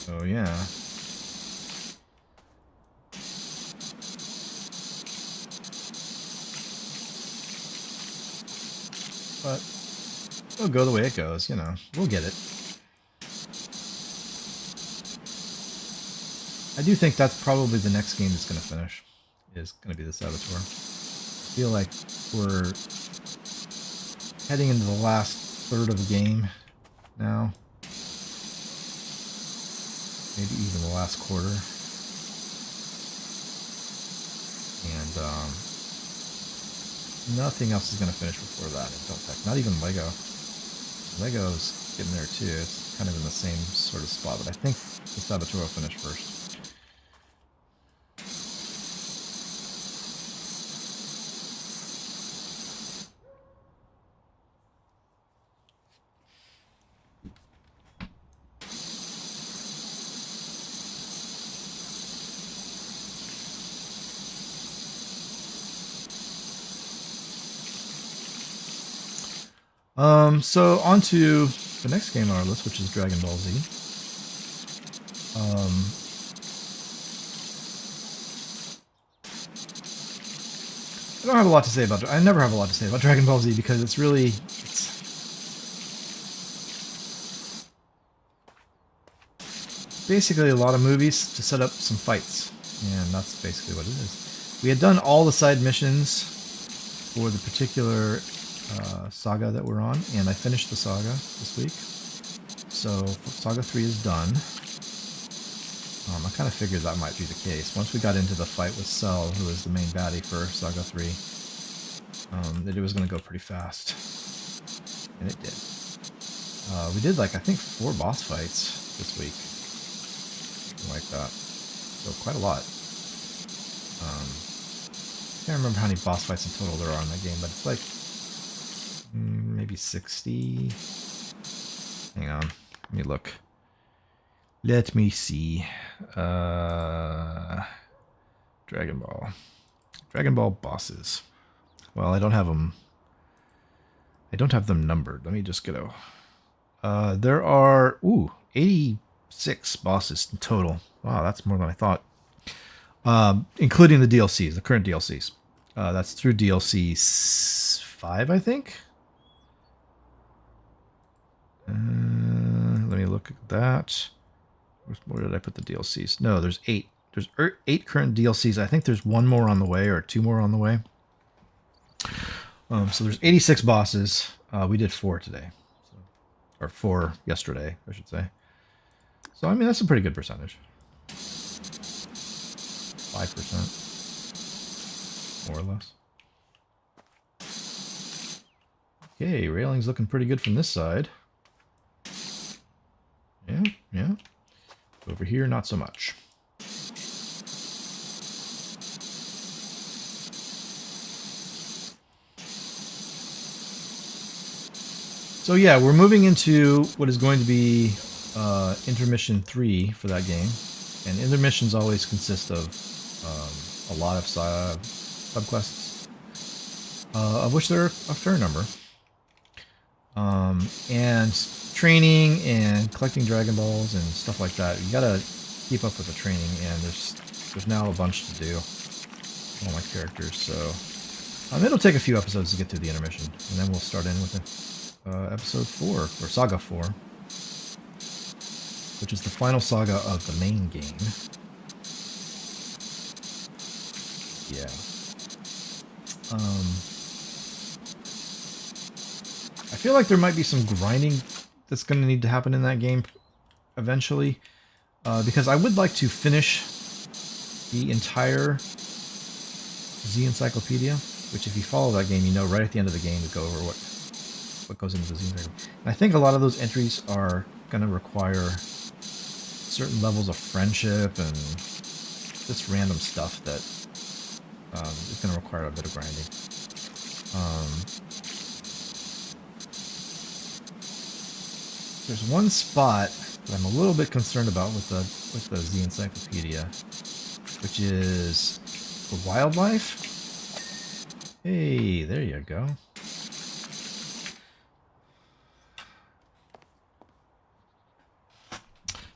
So yeah. But it'll go the way it goes, you know. We'll get it. I do think that's probably the next game that's going to finish. Is going to be the Saboteur. I feel like we're heading into the last third of the game now. Maybe even the last quarter. And nothing else is going to finish before that, I don't think. Not even Lego. Lego's getting there too. It's kind of in the same sort of spot, but I think the Saboteur will finish first. So on to the next game on our list, which is Dragon Ball Z. I don't have a lot to say about it. I never have a lot to say about Dragon Ball Z because it's really, basically a lot of movies to set up some fights, and that's basically what it is. We had done all the side missions for the particular saga that we're on, and I finished the saga this week. So Saga 3 is done. I kind of figured that might be the case. Once we got into the fight with Cell, who was the main baddie for Saga 3, that it was going to go pretty fast. And it did. We did like, I think 4 boss fights this week. Something like that. So quite a lot. I can't remember how many boss fights in total there are in that game, but it's like maybe 60. Hang on, let me look. Let me see. Dragon Ball bosses. Well, I don't have them. I don't have them numbered. Let me just get a. There are 86 bosses in total. Wow, that's more than I thought. Including the DLCs, the current DLCs. That's through DLC 5, I think. Let me look at that. Where did I put the DLCs? No, there's 8. There's 8 current DLCs. I think there's 1 more on the way, or 2 more on the way. So there's 86 bosses. We did 4 today. Or 4 yesterday, I should say. So, I mean, that's a pretty good percentage. 5%. More or less. Okay, railing's looking pretty good from this side. Yeah. Over here, not so much. So yeah, we're moving into what is going to be intermission 3 for that game. And intermissions always consist of a lot of subquests, of which there are a fair number. And training and collecting Dragon Balls and stuff like that. You gotta keep up with the training, and there's now a bunch to do. All my characters, so it'll take a few episodes to get through the intermission, and then we'll start in with episode 4 or Saga 4. which is the final saga of the main game. Yeah. I feel like there might be some grinding that's going to need to happen in that game eventually, because I would like to finish the entire Z Encyclopedia, which if you follow that game, you know right at the end of the game we go over what goes into the Z Encyclopedia. And I think a lot of those entries are going to require certain levels of friendship and just random stuff that is going to require a bit of grinding. There's one spot that I'm a little bit concerned about with the Z Encyclopedia, which is the wildlife. Hey, there you go.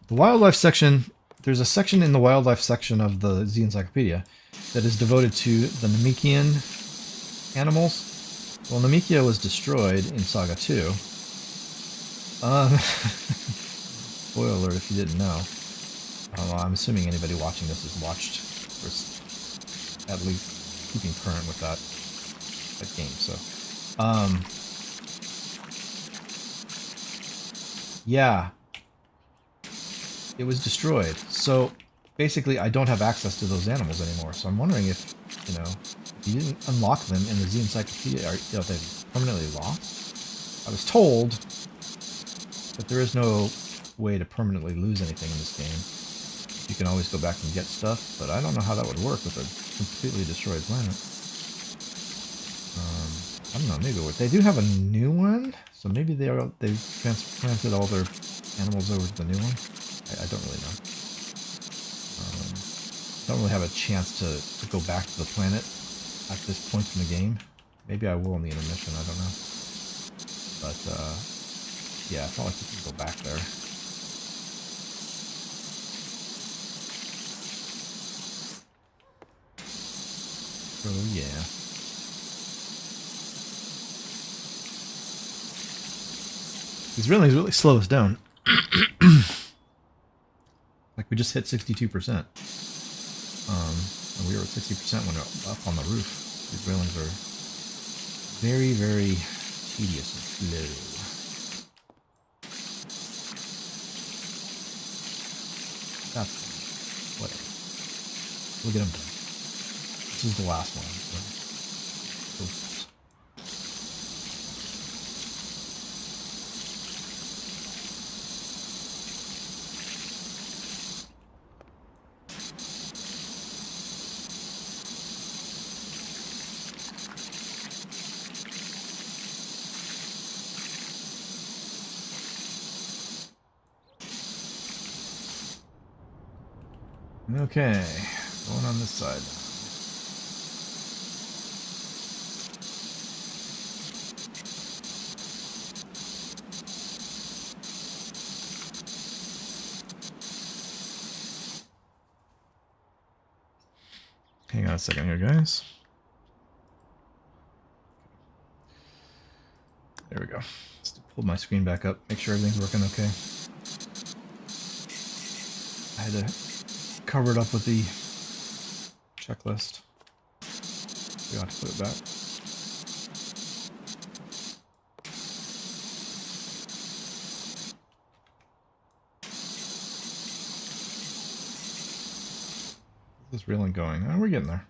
The wildlife section, there's a section in the wildlife section of the Z Encyclopedia that is devoted to the Namekian animals. Well, Namekia was destroyed in Saga 2. Spoiler alert if you didn't know. Well, I'm assuming anybody watching this has watched, or at least keeping current with that game. So, yeah, it was destroyed. So basically, I don't have access to those animals anymore. So I'm wondering if, you know, if you didn't unlock them in the Z Encyclopedia, are they permanently lost? I was told that there is no way to permanently lose anything in this game. You can always go back and get stuff, but I don't know how that would work with a completely destroyed planet. I don't know, maybe it would. They do have a new one, so maybe they've transplanted all their animals over to the new one. I don't really know. Don't really have a chance to go back to the planet at this point in the game. Maybe I will in the intermission, I don't know. But, yeah, it's not like you can go back there. Oh, yeah. These railings really slow us down. Like we just hit 62%. And we were at 60% when we were up on the roof. These railings are very, very tedious and slow. That's fine. Whatever. We'll get them done. This is the last one. So. Okay, going on this side. Hang on a second here, guys. There we go. Just pull my screen back up, make sure everything's working okay. I had to cover it up with the checklist. We ought to put it back. This railing going? Oh, we're getting there.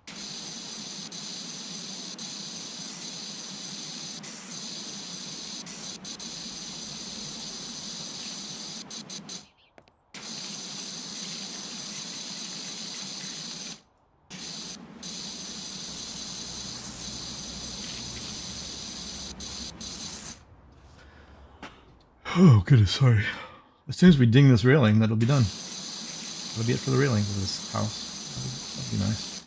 Oh, goodness, sorry. As soon as we ding this railing, that'll be done. That'll be it for the railing of this house. That'll be nice.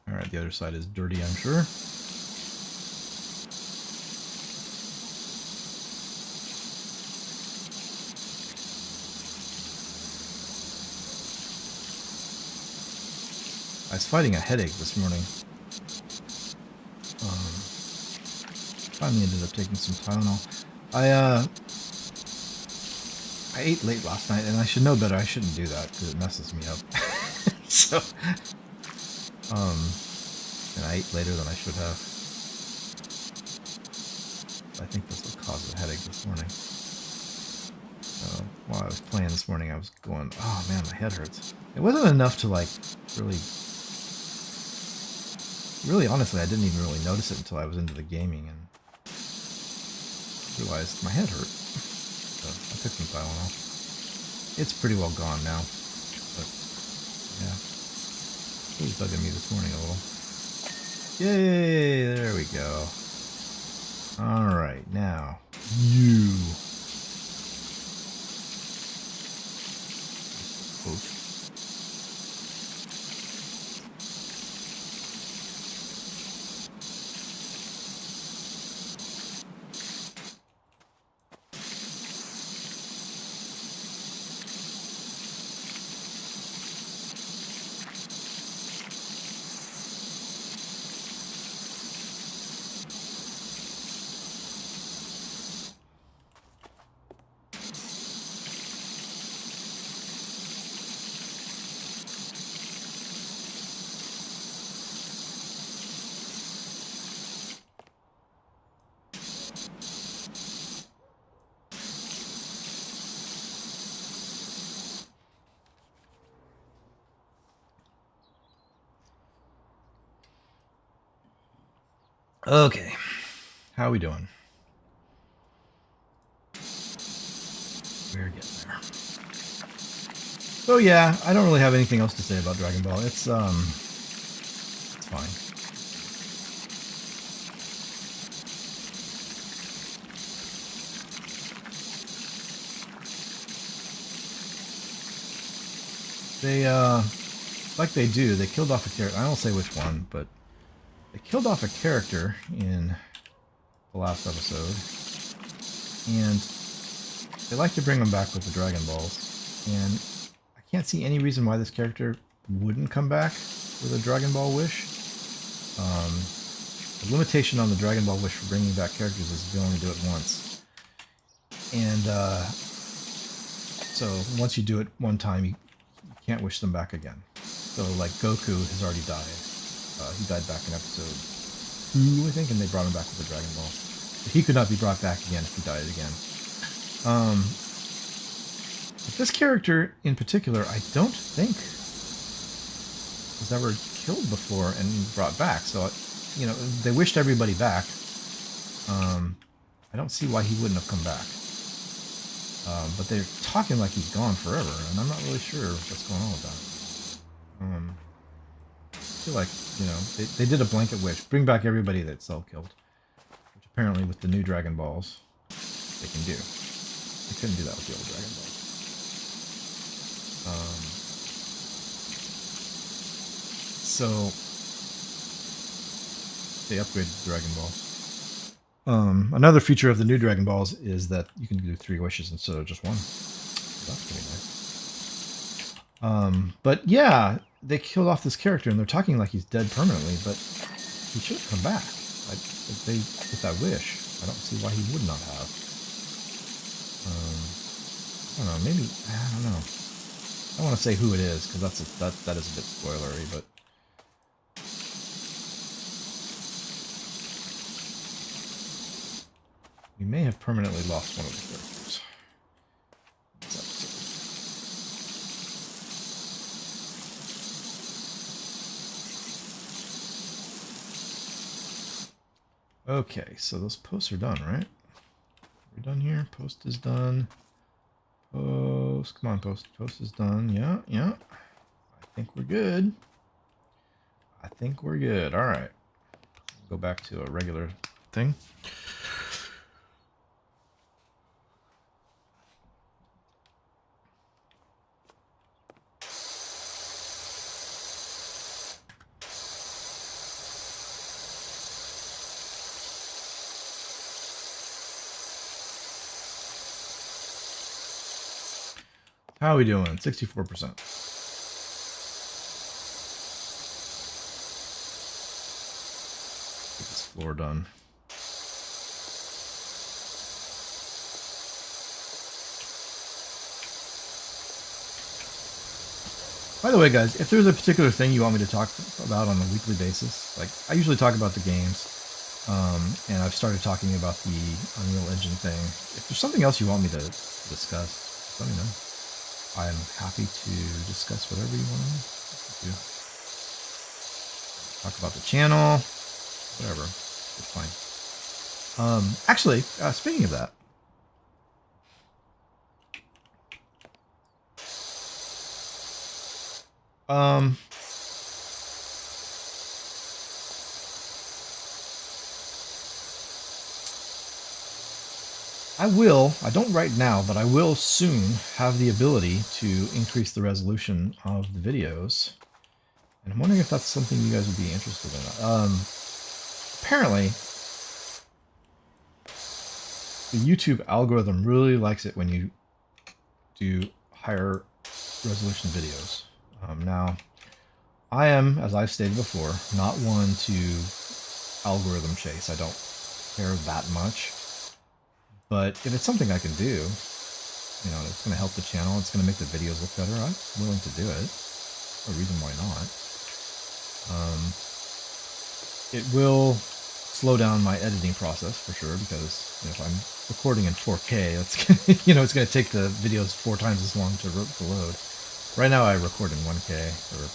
Alright, the other side is dirty, I'm sure. I was fighting a headache this morning. finally ended up taking some Tylenol. I ate late last night, and I should know better. I shouldn't do that because it messes me up. So, and I ate later than I should have. I think this will cause a headache this morning. So while I was playing this morning, I was going, oh man, my head hurts. It wasn't enough to like really honestly, I didn't even really notice it until I was into the gaming and realized my head hurt. So I took some Tylenol. It's pretty well gone now, but yeah, it was bugging me this morning a little. Yay, there we go. All right, now you. Post. Okay, how are we doing? We're getting there. So yeah, I don't really have anything else to say about Dragon Ball. It's fine. They like they do, they killed off a character. I won't say which one, but they killed off a character in the last episode, and they like to bring them back with the Dragon Balls, and I can't see any reason why this character wouldn't come back with a Dragon Ball wish. The limitation on the Dragon Ball wish for bringing back characters is you can only do it once, and so once you do it one time, you can't wish them back again. So like Goku has already died. He died back in episode 2, I think, and they brought him back with the Dragon Ball. But he could not be brought back again if he died again. But this character in particular, I don't think was ever killed before and brought back. So, you know, they wished everybody back. I don't see why he wouldn't have come back. But they're talking like he's gone forever, and I'm not really sure what's going on with that. I feel like, you know, they did a blanket wish. Bring back everybody that Cell killed. Which apparently with the new Dragon Balls, they can do. They couldn't do that with the old Dragon Balls. So, they upgraded the Dragon Balls. Another feature of the new Dragon Balls is that you can do 3 wishes instead of just 1. That's pretty nice. But yeah, they killed off this character, and they're talking like he's dead permanently, but he should have come back. Like, if they with that wish, I don't see why he would not have. I don't know. Maybe I don't know. I don't want to say who it is because that is a bit spoilery, but. We may have permanently lost one of the characters. Okay, so those posts are done, right? We're done here. Post is done. Post, come on, post. Post is done. Yeah, yeah. I think we're good. I think we're good. All right. Go back to a regular thing. How are we doing? 64%. Get this floor done. By the way, guys, if there's a particular thing you want me to talk about on a weekly basis, like I usually talk about the games, and I've started talking about the Unreal Engine thing. If there's something else you want me to discuss, just let me know. I'm happy to discuss whatever you want to do. Talk about the channel, whatever. It's fine. Actually, speaking of that, I don't right now, but I will soon have the ability to increase the resolution of the videos. And I'm wondering if that's something you guys would be interested in. Apparently, the YouTube algorithm really likes it when you do higher resolution videos. Now, I am, as I've stated before, not one to algorithm chase. I don't care that much. But if it's something I can do, you know, it's going to help the channel, it's going to make the videos look better, I'm willing to do it. No reason why not. It will slow down my editing process for sure, because you know, if I'm recording in 4K, that's you know, it's going to take the videos 4 times as long to load. Right now I record in 1K, or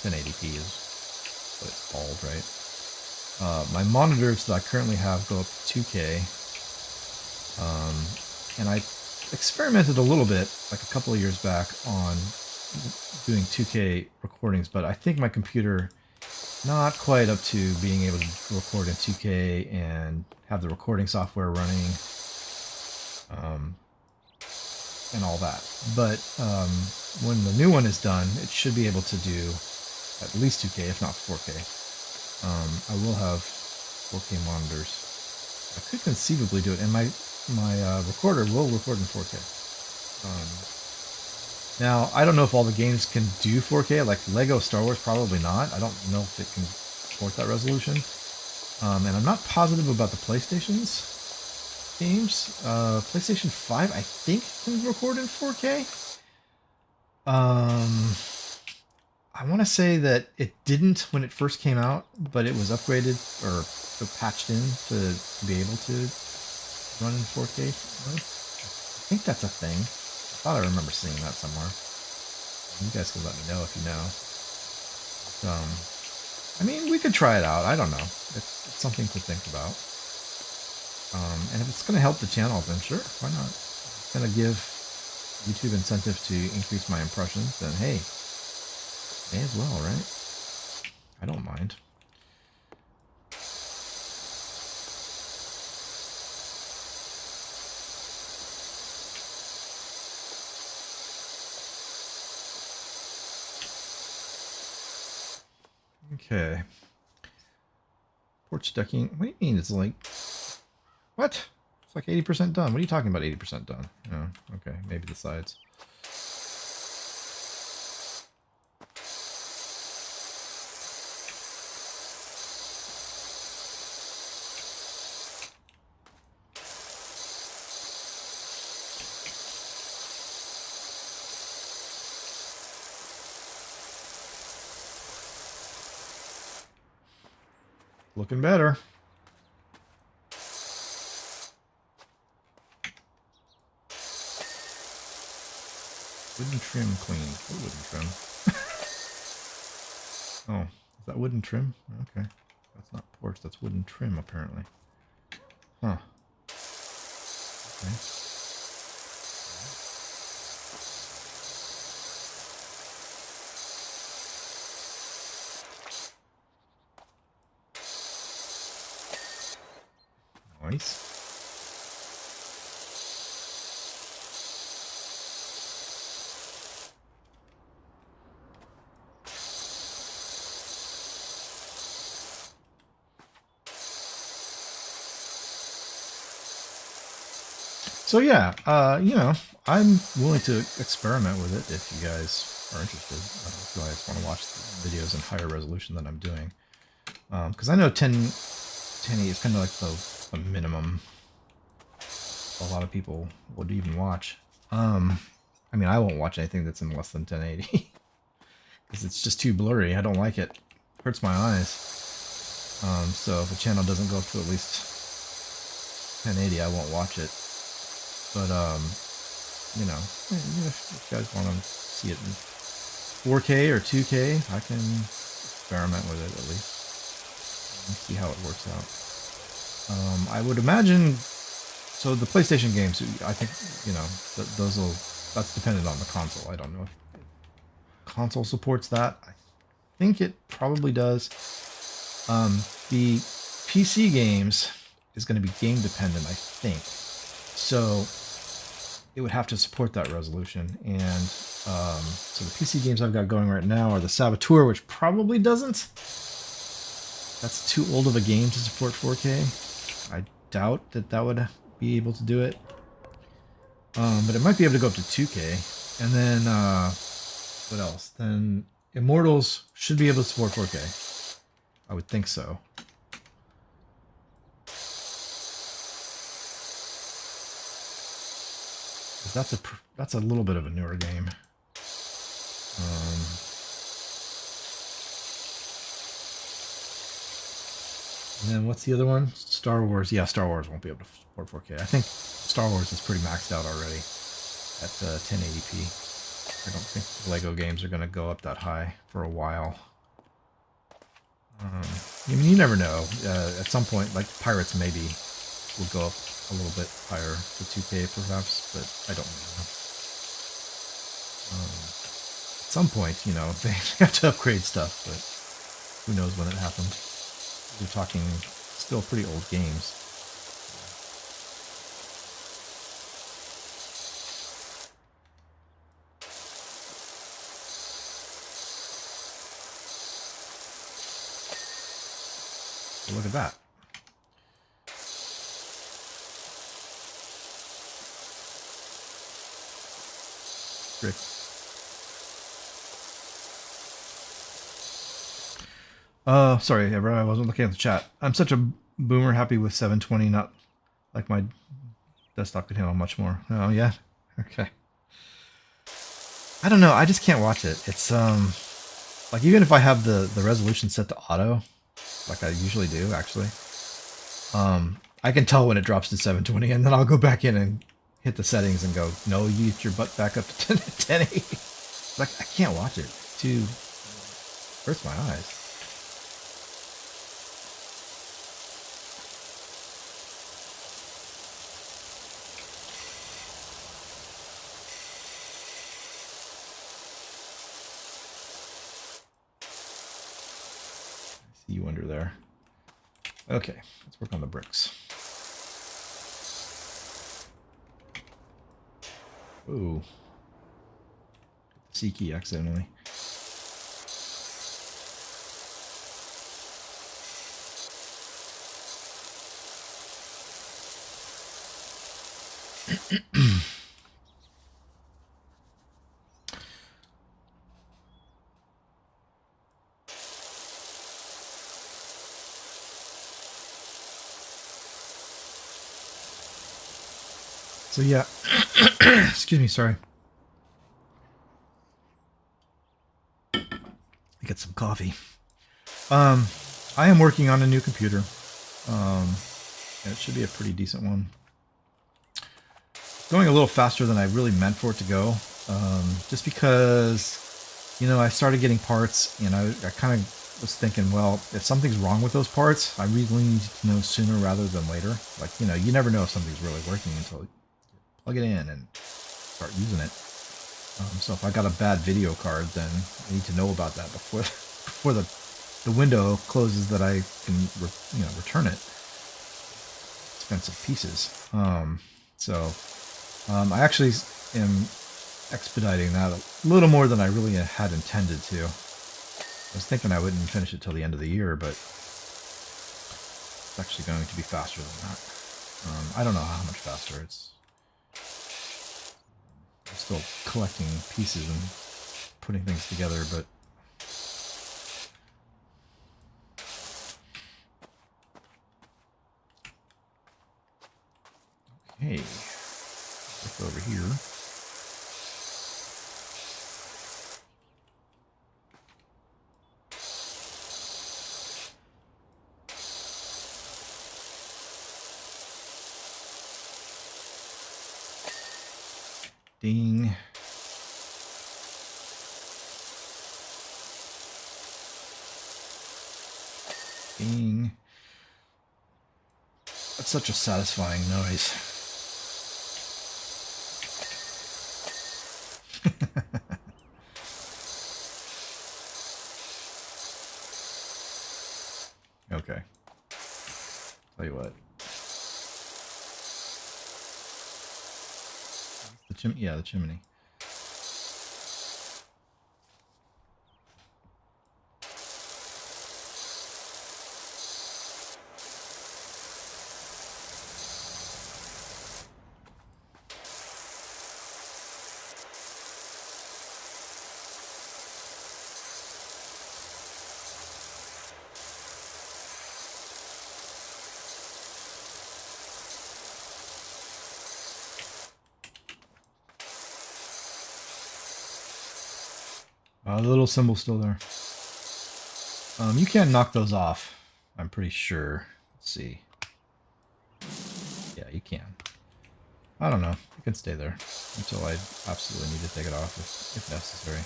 1080p is what it's called, right? My monitors that I currently have go up to 2K, and I experimented a little bit, like a couple of years back, on doing 2K recordings, but I think my computer not quite up to being able to record in 2K and have the recording software running, and all that. But when the new one is done, it should be able to do at least 2K, if not 4K. I will have 4K monitors. I could conceivably do it, and my recorder will record in 4K. Now, I don't know if all the games can do 4K, like Lego Star Wars, probably not. I don't know if it can support that resolution. And I'm not positive about the PlayStation's games. PlayStation 5, I think, can record in 4K. I want to say that it didn't when it first came out, but it was upgraded or patched in to be able to run in 4K. I think that's a thing. I thought I remember seeing that somewhere. You guys can let me know if you know. I mean, we could try it out. I don't know. It's something to think about. And if it's going to help the channel, then sure, why not? If it's going to give YouTube incentive to increase my impressions, then hey, may as well, right? I don't mind. Okay. Porch decking. What do you mean? It's like... What? It's like 80% done. What are you talking about 80% done? Oh, okay. Maybe the sides. Looking better. Wooden trim cleaned. What wooden trim? Oh, is that wooden trim? Okay. That's not porch, that's wooden trim, apparently. Huh. Okay. Nice. So yeah, you know, I'm willing to experiment with it if you guys are interested. If you guys want to watch the videos in higher resolution than I'm doing. Because I know 1080 is kind of like the minimum a lot of people would even watch. I mean, I won't watch anything that's in less than 1080. because it's just too blurry. I don't like it. Hurts my eyes. So if a channel doesn't go up to at least 1080, I won't watch it. But you know, if you guys want to see it in 4K or 2K, I can experiment with it at least and see how it works out. I would imagine. So the PlayStation games, I think, those will. That's dependent on the console. I don't know if console supports that. I think it probably does. The PC games is going to be game dependent, I think. So it would have to support that resolution. And so the PC games I've got going right now are the Saboteur, which probably doesn't. That's too old of a game to support 4K. I doubt that would be able to do it. But it might be able to go up to 2K. And then, what else? Then Immortals should be able to support 4K. I would think so. That's a little bit of a newer game. And then what's the other one? Star Wars. Yeah, Star Wars won't be able to support 4K. I think Star Wars is pretty maxed out already at 1080p. I don't think Lego games are going to go up that high for a while. I mean, you never know. At some point, like Pirates maybe will go up a little bit higher to 2K perhaps, but I don't know. At some point, they have to upgrade stuff, but who knows when it happens. We're talking still pretty old games. So look at that. Great. Sorry, I wasn't looking at the chat. I'm such a boomer, happy with 720, not like my desktop could handle much more. Oh, yeah? Okay. I don't know, I just can't watch it. It's, like, even if I have the resolution set to auto, like I usually do, actually, I can tell when it drops to 720, and then I'll go back in and hit the settings and go, no, you get your butt back up to 1080. Like, I can't watch it. It hurts my eyes. I see you under there. Okay, let's work on the bricks. Ooh. C key accidentally. So yeah, excuse me, sorry. Get some coffee. I am working on a new computer. And it should be a pretty decent one. Going a little faster than I really meant for it to go. Just because, I started getting parts and I kind of was thinking, well, if something's wrong with those parts, I really need to know sooner rather than later. Like, you never know if something's really working until you plug it in and start using it. So if I got a bad video card, then I need to know about that before the window closes that I can return it. Expensive pieces. I actually am expediting that a little more than I really had intended to. I was thinking I wouldn't finish it till the end of the year, but it's actually going to be faster than that. I don't know how much faster. I'm still collecting pieces and putting things together, but okay, look over here. Ding. Ding. That's such a satisfying noise. Okay. Tell you what. The chimney. Yeah, the chimney. The little symbol's still there. You can't knock those off, I'm pretty sure. Let's see. Yeah, you can. I don't know. It can stay there until I absolutely need to take it off if necessary.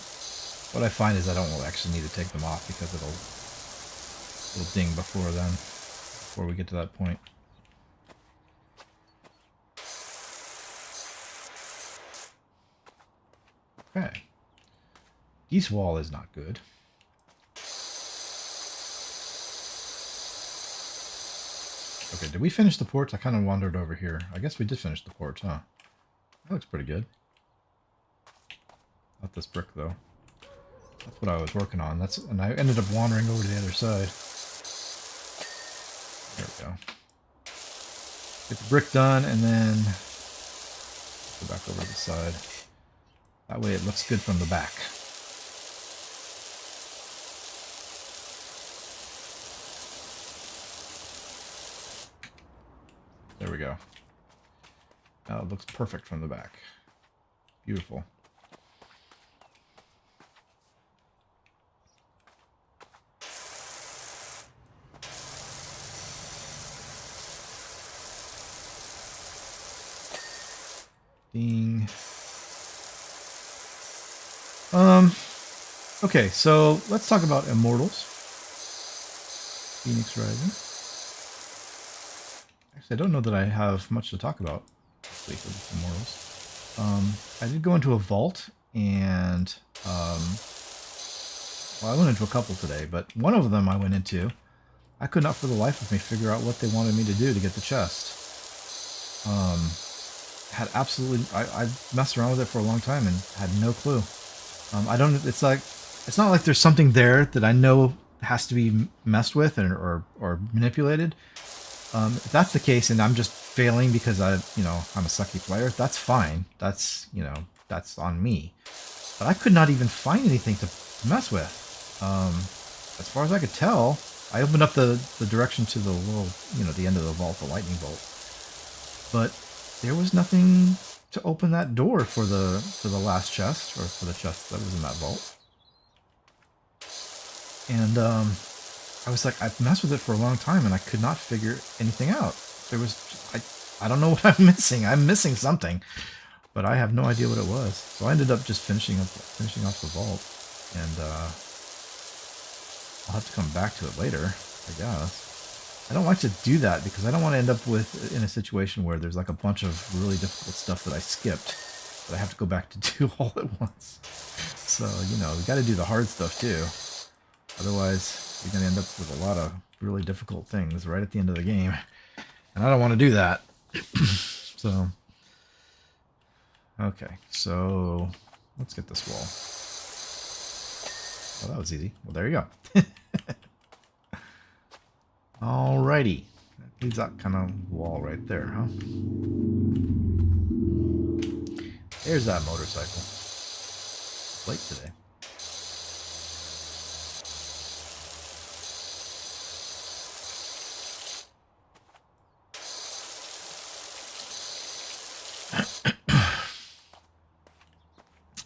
What I find is I don't actually need to take them off because it'll ding before then, before we get to that point. Okay. This wall is not good. Okay, did we finish the porch? I kind of wandered over here. I guess we did finish the porch, huh? That looks pretty good. Not this brick, though. That's what I was working on. And I ended up wandering over to the other side. There we go. Get the brick done, and then go back over to the side. That way it looks good from the back. There we go. Now it looks perfect from the back. Beautiful. Ding. Okay, so let's talk about Immortals. Phoenix Rising. Actually, I don't know that I have much to talk about actually for Immortals. I did go into a vault, and well, I went into a couple today, but one of them I went into, I could not for the life of me figure out what they wanted me to do to get the chest. Had absolutely, I messed around with it for a long time and had no clue. I don't, it's not like there's something there that I know has to be messed with or manipulated. If that's the case and I'm just failing because I'm a sucky player, that's fine. That's, that's on me. But I could not even find anything to mess with. As far as I could tell, I opened up the direction to the little, the end of the vault, the lightning bolt. But there was nothing to open that door for the last chest, or for the chest that was in that vault. And I was like, I've messed with it for a long time and I could not figure anything out. There was, I don't know what I'm missing. I'm missing something, but I have no idea what it was. So I ended up just finishing off the vault, and I'll have to come back to it later, I guess. I don't like to do that because I don't want to end up in a situation where there's like a bunch of really difficult stuff that I skipped that I have to go back to do all at once. So, we got to do the hard stuff too. Otherwise, you're going to end up with a lot of really difficult things right at the end of the game. And I don't want to do that. So, okay. So, let's get this wall. Oh, that was easy. Well, there you go. Alrighty. That leaves that kind of wall right there, huh? There's that motorcycle. It's late today.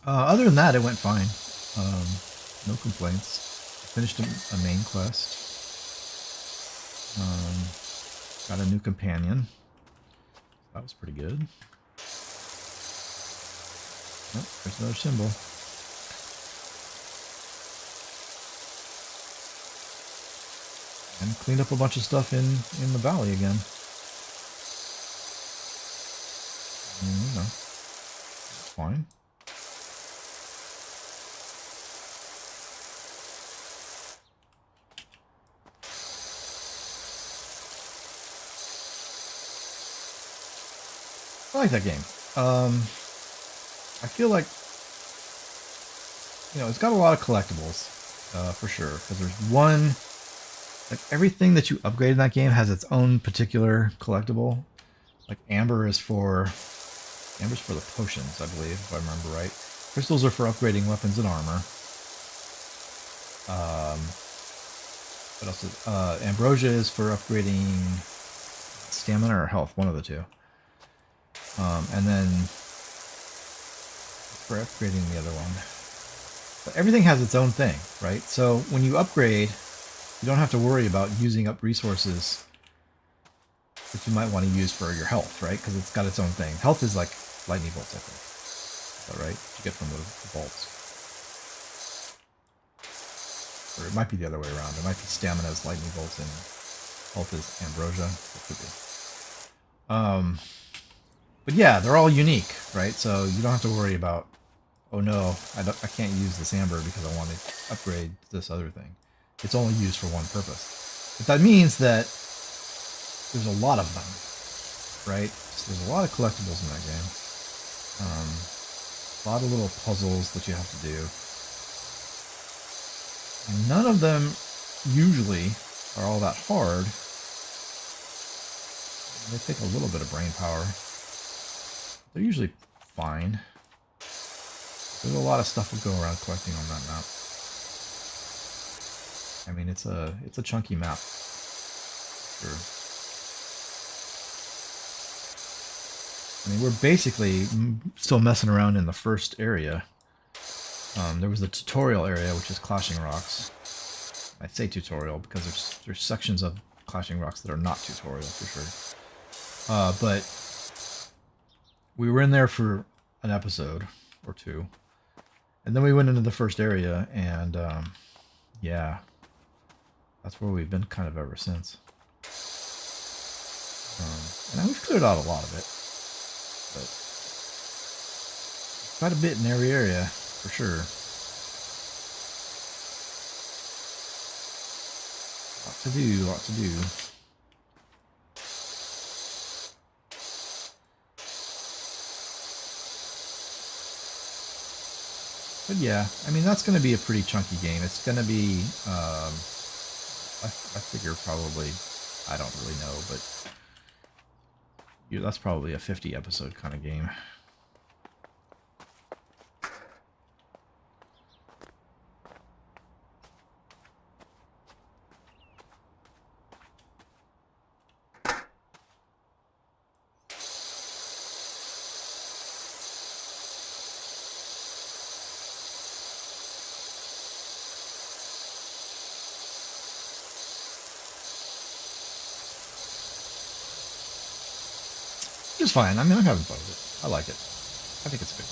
Other than that, it went fine. No complaints. Finished a main quest. Got a new companion. That was pretty good. Oh, there's another symbol. And cleaned up a bunch of stuff in the valley again. You know, fine. I like that game. I feel like, it's got a lot of collectibles, for sure. Because there's one, like everything that you upgrade in that game has its own particular collectible. Like Amber's for the potions, I believe, if I remember right. Crystals are for upgrading weapons and armor. What else is, Ambrosia is for upgrading stamina or health, one of the two. And then for upgrading the other one. But everything has its own thing, right? So when you upgrade, you don't have to worry about using up resources that you might want to use for your health, right? Because it's got its own thing. Health is like lightning bolts, I think. Is that right? You get from the bolts. Or it might be the other way around. It might be stamina as lightning bolts and health is ambrosia. It could be. But yeah, they're all unique, right? So you don't have to worry about, oh no, I can't use this amber because I want to upgrade this other thing. It's only used for one purpose. But that means that there's a lot of them, right? So there's a lot of collectibles in that game. A lot of little puzzles that you have to do. And none of them usually are all that hard. They take a little bit of brain power. They're usually fine. There's a lot of stuff to go around collecting on that map. I mean, it's a chunky map. Sure. I mean, we're basically still messing around in the first area. There was the tutorial area, which is Clashing Rocks. I say tutorial because there's sections of Clashing Rocks that are not tutorial for sure. But we were in there for an episode or two, and then we went into the first area, and yeah, that's where we've been kind of ever since. And we've cleared out a lot of it, but quite a bit in every area for sure. Lot to do, lot to do. But yeah, I mean, that's going to be a pretty chunky game. It's going to be, I figure probably, I don't really know, but that's probably a 50 episode kind of game. It's fine. I mean, I'm having fun with it. I like it. I think it's good.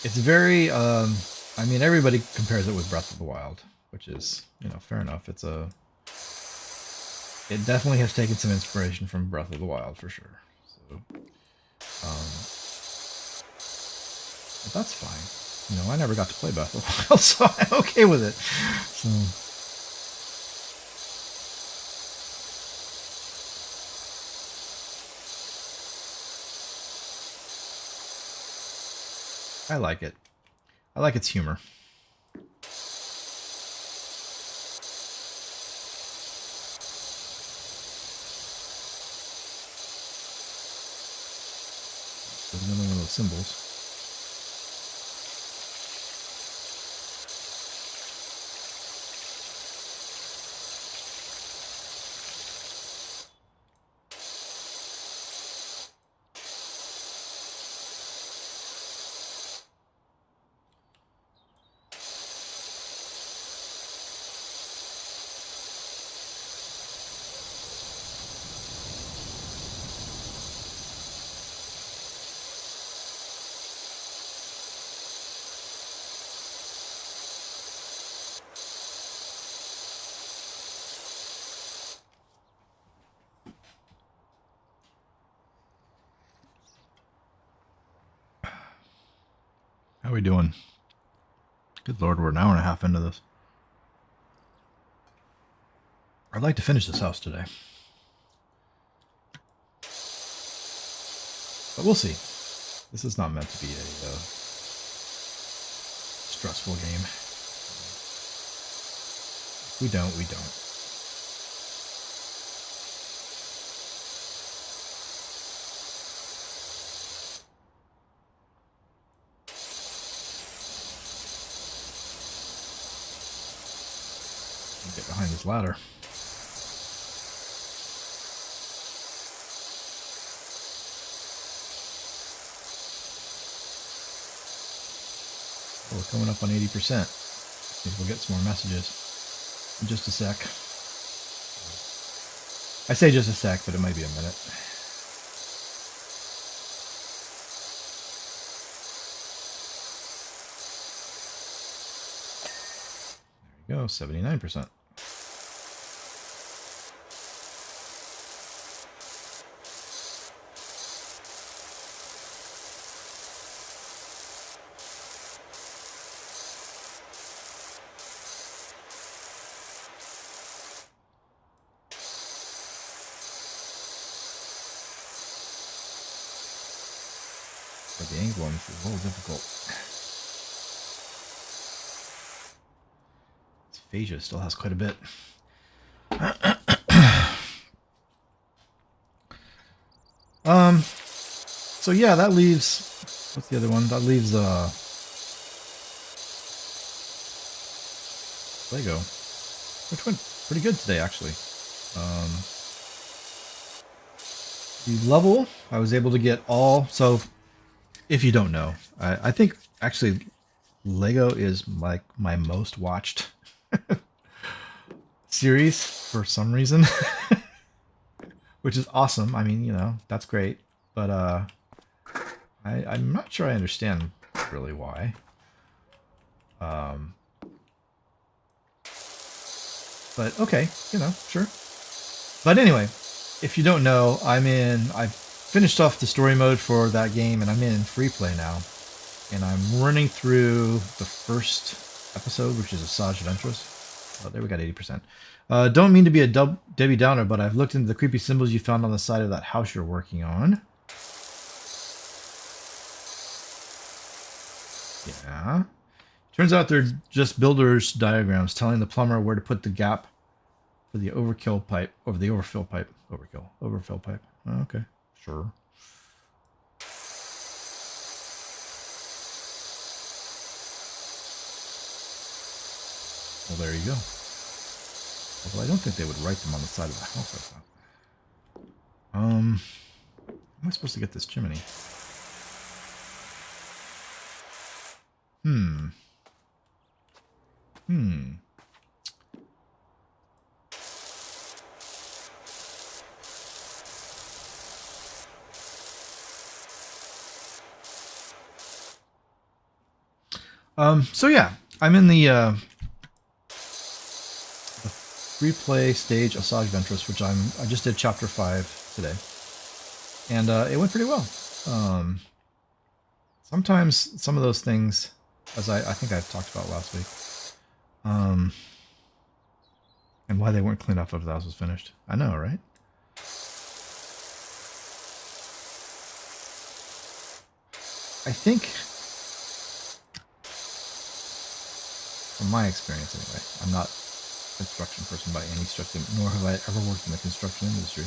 It's very, I mean, everybody compares it with Breath of the Wild, which is, fair enough. It definitely has taken some inspiration from Breath of the Wild for sure. So, but that's fine. I never got to play Breath of the Wild, so I'm okay with it. So. I like it. I like its humor. There's another one of those symbols. How are we doing? Good Lord, we're an hour and a half into this. I'd like to finish this house today. But we'll see. This is not meant to be a stressful game. If we don't, we don't. Get behind this ladder. Oh, we're coming up on 80%. Maybe we'll get some more messages in just a sec. I say just a sec, but it might be a minute. There we go, 79%. The angle on this is a little difficult. This aphasia still has quite a bit. So yeah, that leaves, what's the other one? That leaves Lego, which went pretty good today actually. The level, I was able to get all, so if you don't know, I think actually Lego is like my most watched series for some reason, which is awesome. I mean, you know, that's great, but I'm not sure I understand really why. But okay, you know, sure. But anyway, if you don't know, I've finished off the story mode for that game, and I'm in free play now. And I'm running through the first episode, which is Asajj Ventress. Oh, there we got 80%. Don't mean to be a Debbie Downer, but I've looked into the creepy symbols you found on the side of that house you're working on. Yeah. Turns out they're just builder's diagrams telling the plumber where to put the gap for the overkill pipe, over the overfill pipe. Overfill pipe. Oh, okay, sure. Well, there you go. Although I don't think they would write them on the side of the house like that. How am I supposed to get this chimney? So yeah, I'm in the free play stage of Asajj Ventress, which I just did chapter 5 today, and it went pretty well. Sometimes some of those things, as I think I talked about last week, and why they weren't cleaned up after the house was finished. I know, right? I think, from my experience anyway, I'm not a construction person by any stretch, nor have I ever worked in the construction industry.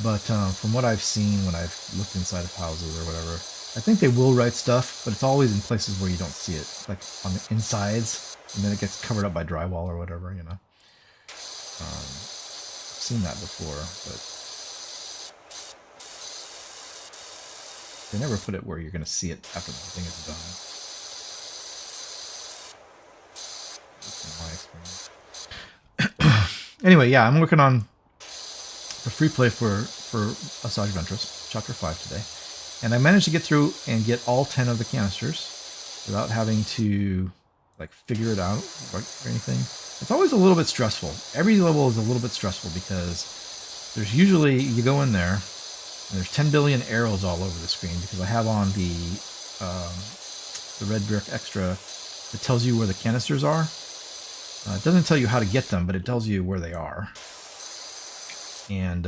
But from what I've seen when I've looked inside of houses or whatever, I think they will write stuff, but it's always in places where you don't see it, like on the insides, and then it gets covered up by drywall or whatever, you know. I've seen that before, but they never put it where you're going to see it after the thing is done. That's in my experience. Anyway, yeah, I'm working on the free play for Asajj Ventress, chapter 5 today. And I managed to get through and get all 10 of the canisters without having to like figure it out or anything. It's always a little bit stressful. Every level is a little bit stressful because there's usually, you go in there and there's 10 billion arrows all over the screen because I have on the the red brick extra, it tells you where the canisters are. It doesn't tell you how to get them, but it tells you where they are. And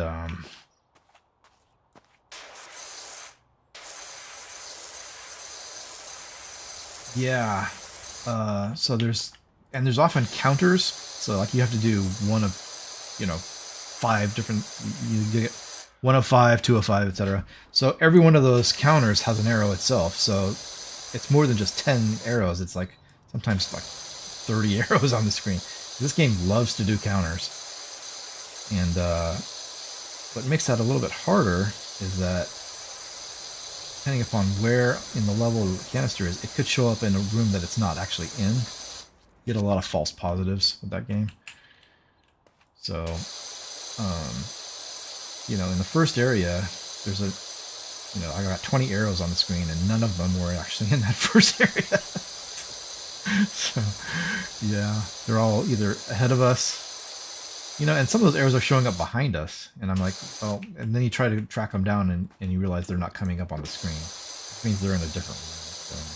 yeah, so there's often counters. So like you have to do one of, 5 different. You get 105, 205, etc. So every one of those counters has an arrow itself. So it's more than just 10 arrows. It's like sometimes like 30 arrows on the screen. This game loves to do counters. And what makes that a little bit harder is that depending upon where in the level the canister is, it could show up in a room that it's not actually in. You get a lot of false positives with that game. So, in the first area, there's I got 20 arrows on the screen, and none of them were actually in that first area. So, yeah, they're all either ahead of us, and some of those arrows are showing up behind us, and I'm like, well, and then you try to track them down, and you realize they're not coming up on the screen. It means they're in a different room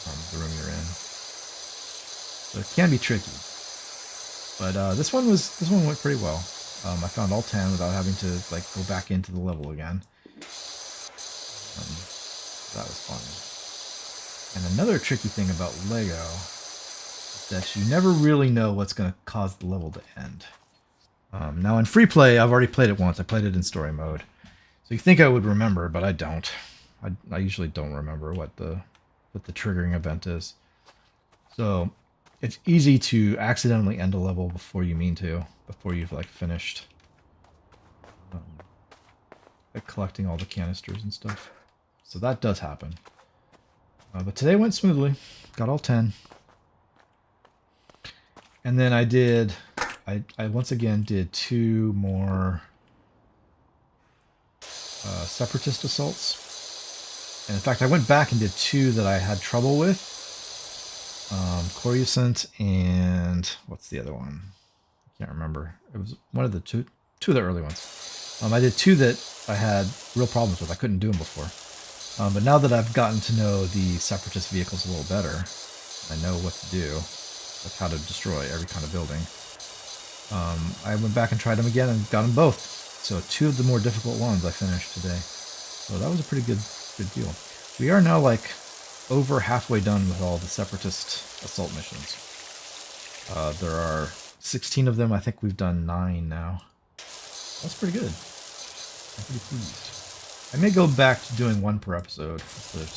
than the room you're in. So it can be tricky. But this one went pretty well. I found all 10 without having to go back into the level again. That was fun. And another tricky thing about Lego is that you never really know what's going to cause the level to end. Now in free play, I've already played it once. I played it in story mode. So you think I would remember, but I don't. I usually don't remember what the triggering event is. So it's easy to accidentally end a level before you mean to, before you've finished collecting all the canisters and stuff. So that does happen. But today went smoothly. Got all 10. And then I once again did 2 more separatist assaults. And in fact, I went back and did 2 that I had trouble with. Coruscant and what's the other one? I can't remember. It was one of the two of the early ones. I did 2 that I had real problems with. I couldn't do them before. But now that I've gotten to know the separatist vehicles a little better, I know what to do, like how to destroy every kind of building. I went back and tried them again and got them both. So 2 of the more difficult ones I finished today. So that was a pretty good deal. We are now over halfway done with all the separatist assault missions. There are 16 of them. I think we've done 9 now. That's pretty good. I'm pretty pleased. I may go back to doing 1 per episode instead of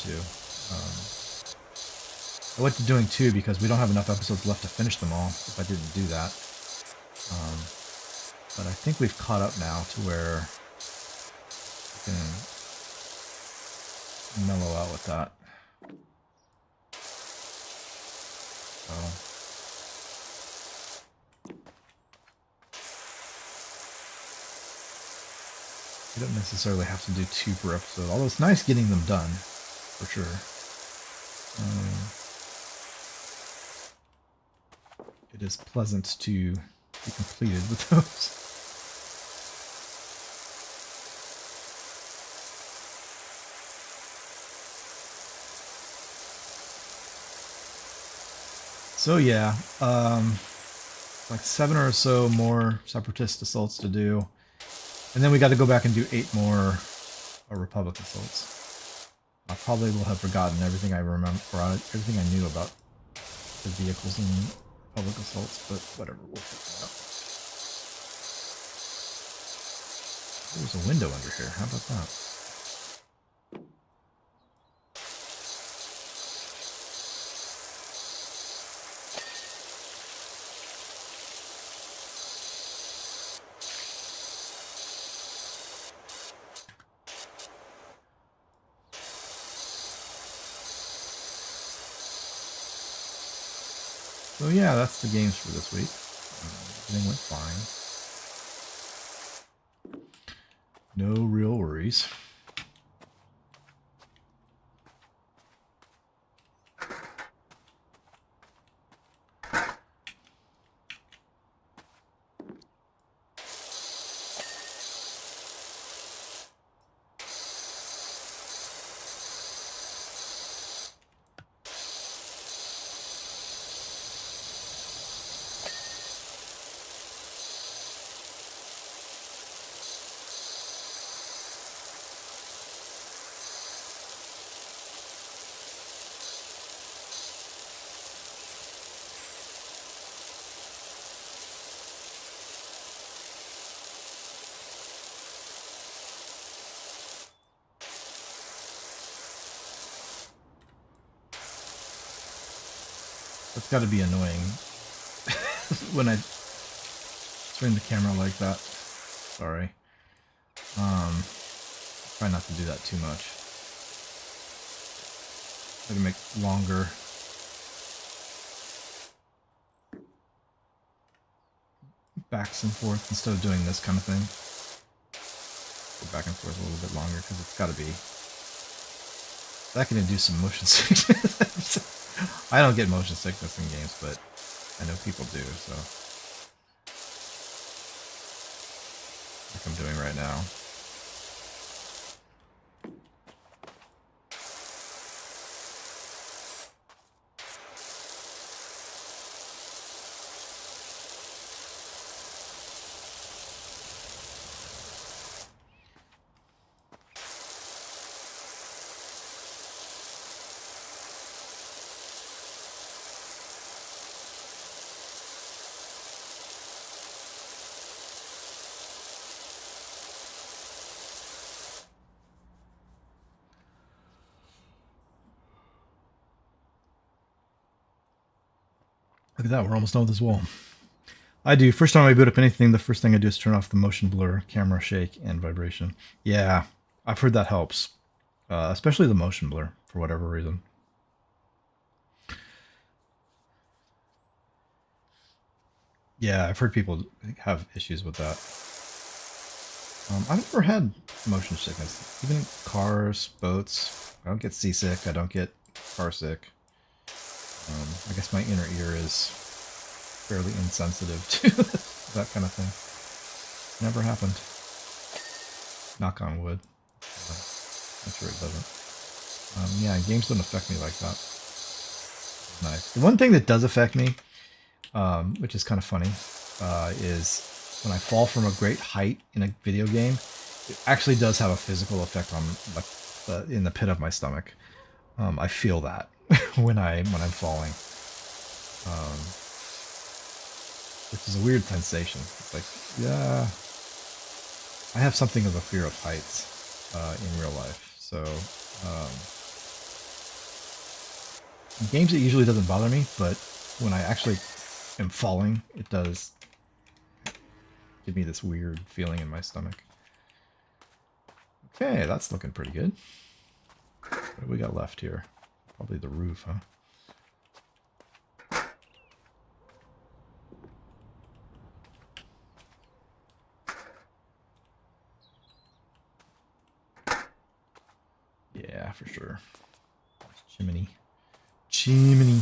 2. I went to doing 2 because we don't have enough episodes left to finish them all if I didn't do that. But I think we've caught up now to where we can mellow out with that. So. You don't necessarily have to do 2 per episode, although it's nice getting them done, for sure. It is pleasant to be completed with those. So yeah, 7 or so more separatist assaults to do. And then we got to go back and do 8 more Republic assaults. I probably will have forgotten everything I remember, or everything I knew about the vehicles in Republic assaults, but whatever, we'll figure it out. There's a window under here. How about that? So yeah, that's the games for this week. Everything went fine. No real worries. That's got to be annoying when I turn the camera like that. Sorry. Try not to do that too much. Try to make longer backs and forth instead of doing this kind of thing. Go back and forth a little bit longer because it's got to be. That can induce some motion sickness. I don't get motion sickness in games, but I know people do, so. Like I'm doing right now. Look at that, we're almost done with this wall. I do. First time I boot up anything, the first thing I do is turn off the motion blur, camera shake, and vibration. Yeah, I've heard that helps. Especially the motion blur, for whatever reason. Yeah, I've heard people have issues with that. I've never had motion sickness. Even in cars, boats. I don't get seasick. I don't get car sick. I guess my inner ear is fairly insensitive to that kind of thing. Never happened. Knock on wood. I'm sure it doesn't. Yeah, games don't affect me like that. Nice. The one thing that does affect me, which is kind of funny, is when I fall from a great height in a video game, it actually does have a physical effect on in the pit of my stomach. I feel that when I'm falling, which is a weird sensation. It's like, yeah, I have something of a fear of heights in real life. So in games, it usually doesn't bother me, but when I actually am falling, it does give me this weird feeling in my stomach. Okay, that's looking pretty good. What do we got left here? Probably the roof, huh? Yeah, for sure. Chimney. Chimney.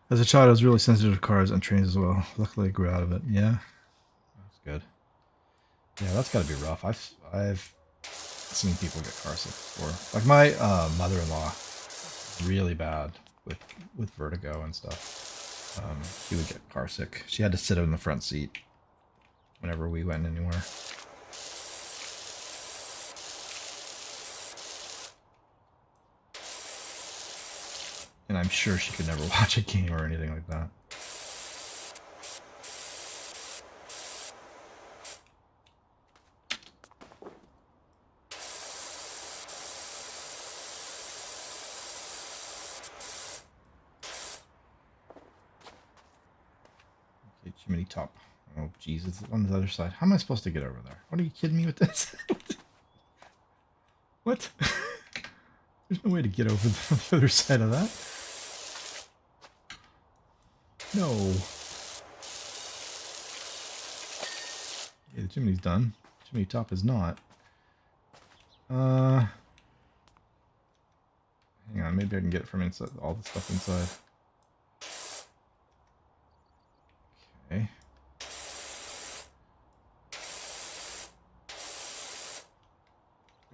As a child, I was really sensitive to cars and trains as well. Luckily, I grew out of it. Yeah, that's good. Yeah, that's got to be rough. I've seen people get car sick before. Like my mother-in-law, really bad with vertigo and stuff. She would get car sick. She had to sit in the front seat whenever we went anywhere. And I'm sure she could never watch a game or anything like that. Okay, chimney top. Oh, jeez, it's on the other side. How am I supposed to get over there? What, are you kidding me with this? What? There's no way to get over the other side of that. No. Yeah, the chimney's done. Chimney top is not. Hang on, maybe I can get it from inside, all the stuff inside. Okay.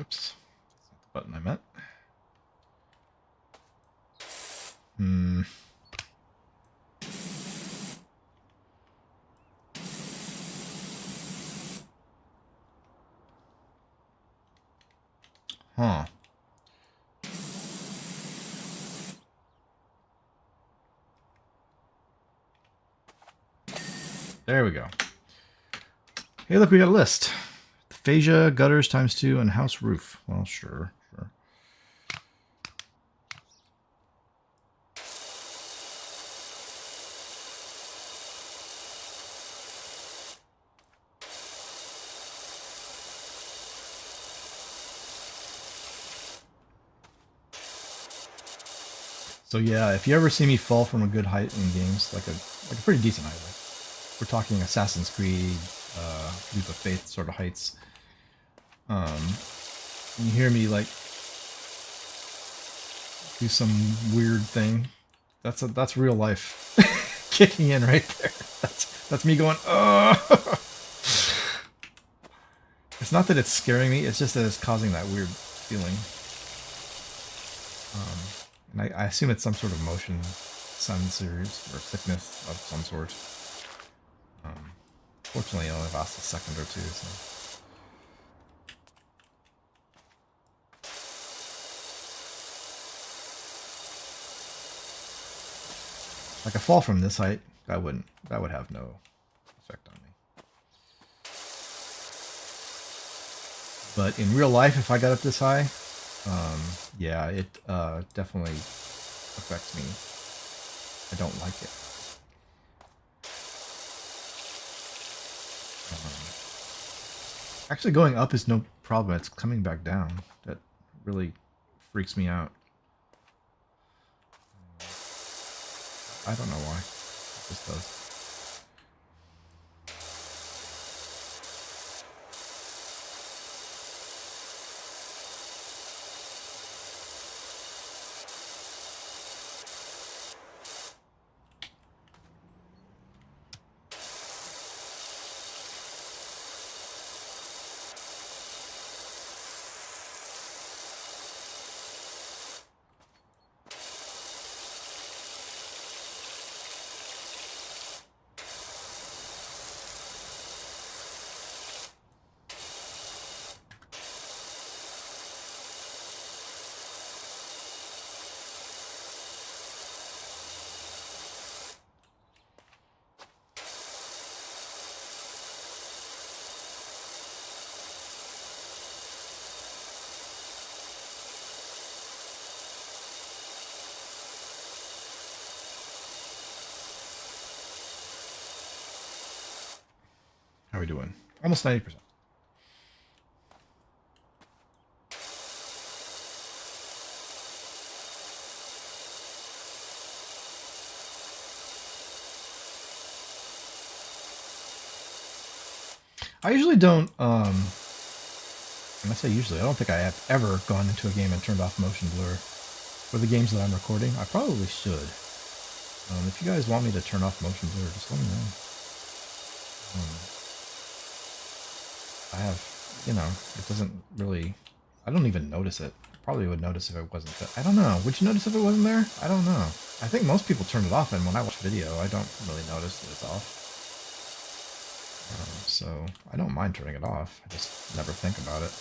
Oops. That's not the button I meant. Huh. There we go. Hey, look, we got a list. Fascia, gutters ×2, and house roof. Well, sure. So yeah, if you ever see me fall from a good height in games, like a pretty decent height, like we're talking Assassin's Creed, Leap of Faith sort of heights. You hear me like do some weird thing. That's real life kicking in right there. That's me going, oh. It's not that it's scaring me, it's just that it's causing that weird feeling. And I assume it's some sort of motion sensors or sickness of some sort. Fortunately, it only lasts a second or two, so. Like a fall from this height, that would have no effect on me. But in real life, if I got up this high, yeah, it definitely affects me. I don't like it. Actually, going up is no problem. It's coming back down that really freaks me out. I don't know why. It just does. How are we doing? Almost 90%. I usually don't, when I say usually, I don't think I have ever gone into a game and turned off motion blur for the games that I'm recording. I probably should. If you guys want me to turn off motion blur, just let me know. I have, it doesn't really, I don't even notice it. Probably would notice if it wasn't there. I don't know. Would you notice if it wasn't there? I don't know. I think most people turn it off, and when I watch video, I don't really notice that it's off. So I don't mind turning it off. I just never think about it.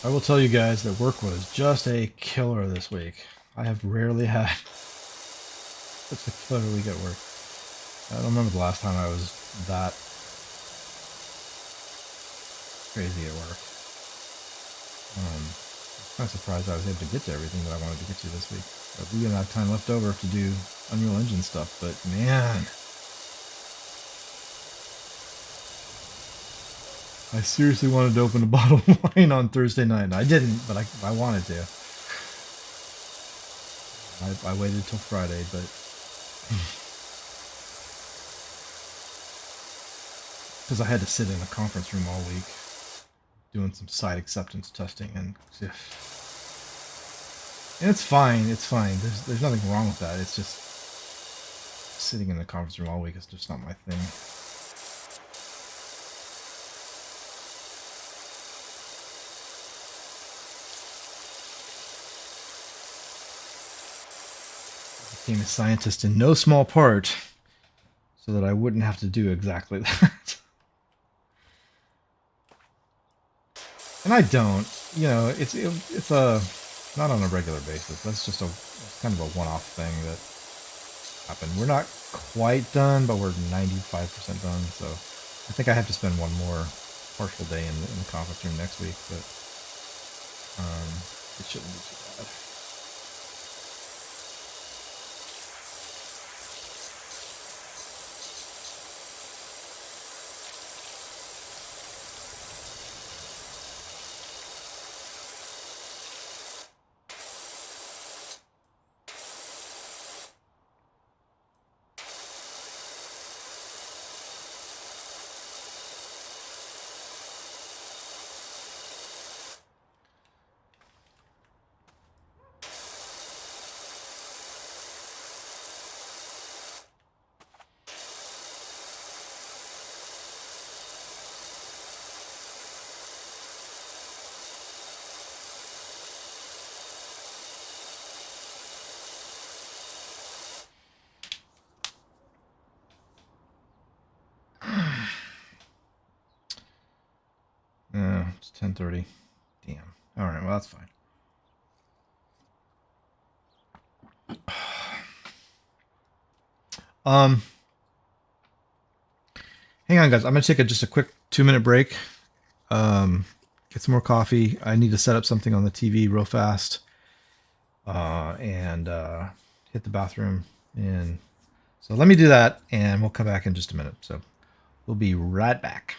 I will tell you guys that work was just a killer this week. I have rarely had such a killer week at work. I don't remember the last time I was that crazy at work. kind of surprised I was able to get to everything that I wanted to get to this week. But we didn't have time left over to do Unreal Engine stuff, but man, I seriously wanted to open a bottle of wine on Thursday night. I didn't, but I wanted to. I waited till Friday, but because I had to sit in a conference room all week doing some site acceptance testing, and it's fine. It's fine. There's nothing wrong with that. It's just sitting in the conference room all week is just not my thing. I became a scientist in no small part so that I wouldn't have to do exactly that. And I don't. You know, it's not on a regular basis. That's just a kind of a one-off thing that happened. We're not quite done, but we're 95% done. So I think I have to spend one more partial day in the conference room next week, but it shouldn't be too bad. It's 10:30. Damn. All right. Well, that's fine. Hang on, guys. I'm gonna take just a quick 2-minute break. Get some more coffee. I need to set up something on the TV real fast, and hit the bathroom. And so let me do that, and we'll come back in just a minute. So we'll be right back.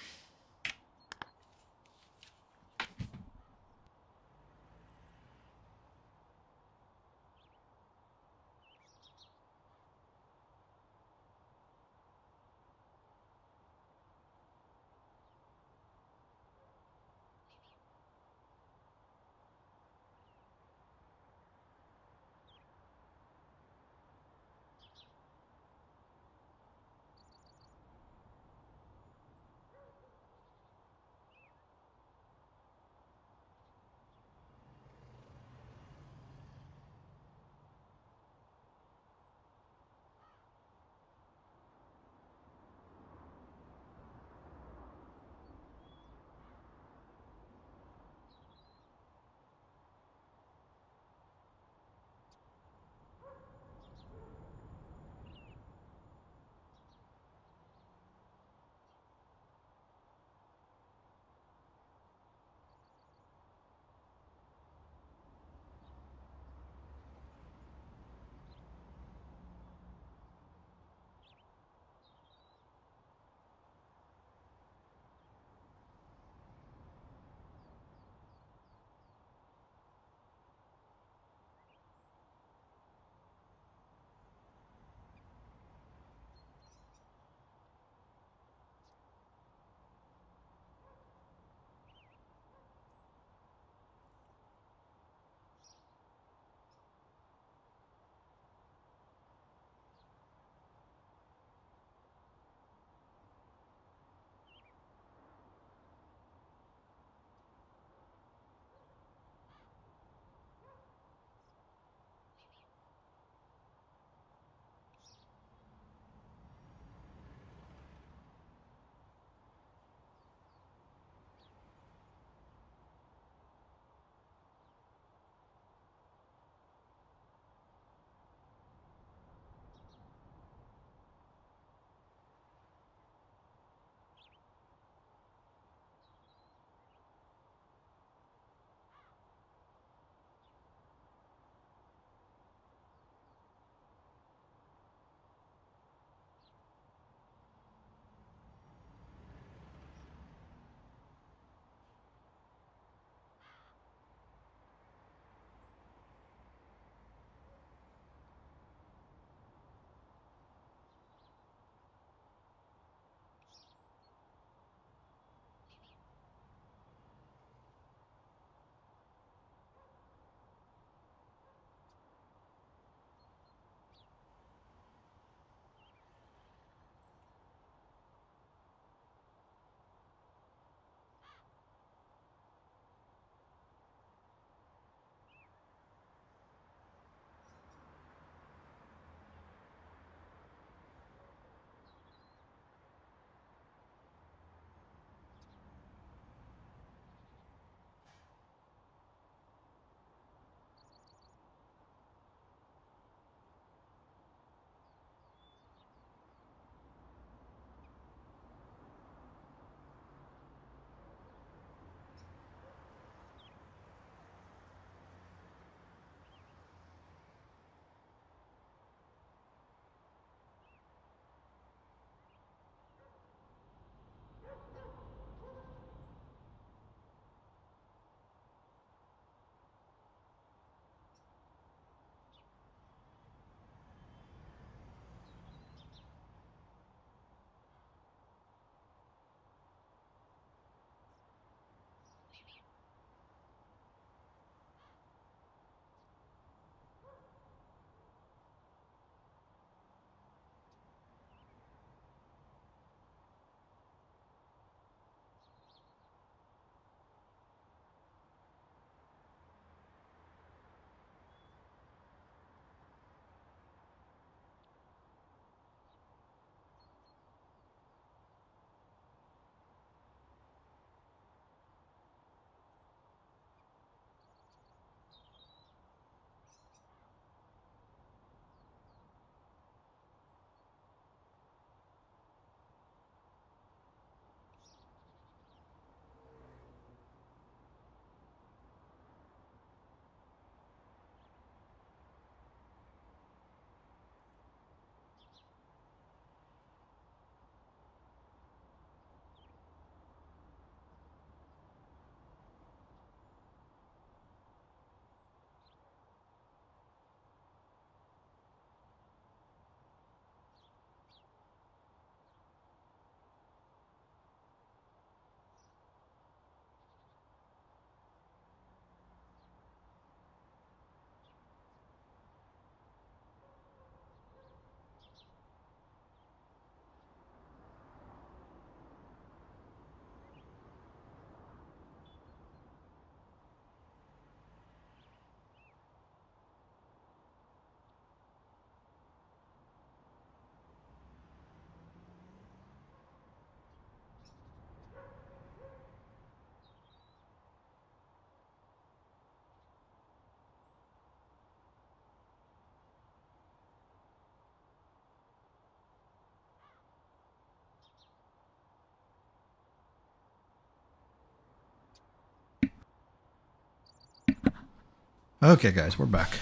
Okay, guys, we're back.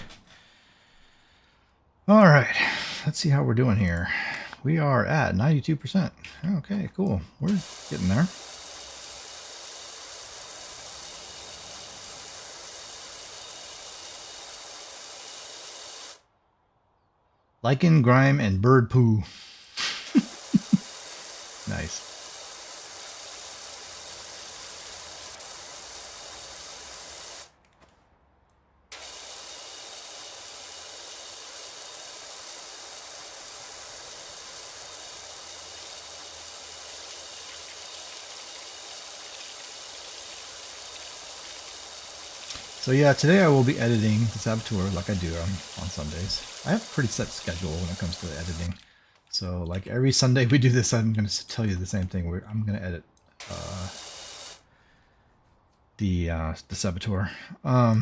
All right, let's see how we're doing here. We are at 92%. Okay, cool. We're getting there. Lichen, grime, and bird poo. Nice. So yeah, today I will be editing the Saboteur like I do on Sundays. I have a pretty set schedule when it comes to the editing. So like every Sunday we do this, I'm going to tell you the same thing. I'm going to edit the Saboteur. I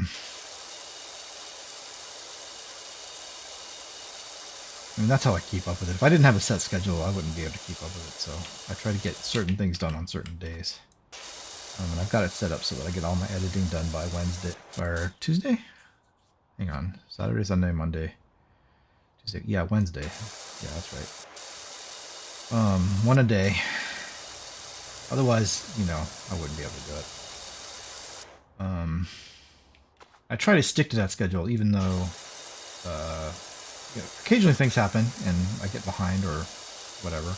mean, that's how I keep up with it. If I didn't have a set schedule, I wouldn't be able to keep up with it. So I try to get certain things done on certain days. And I've got it set up so that I get all my editing done by Wednesday or Tuesday. Hang on, Saturday, Sunday, Monday, Tuesday. Yeah, Wednesday. Yeah, that's right. One a day. Otherwise, you know, I wouldn't be able to do it. I try to stick to that schedule, even though, you know, occasionally things happen and I get behind or whatever.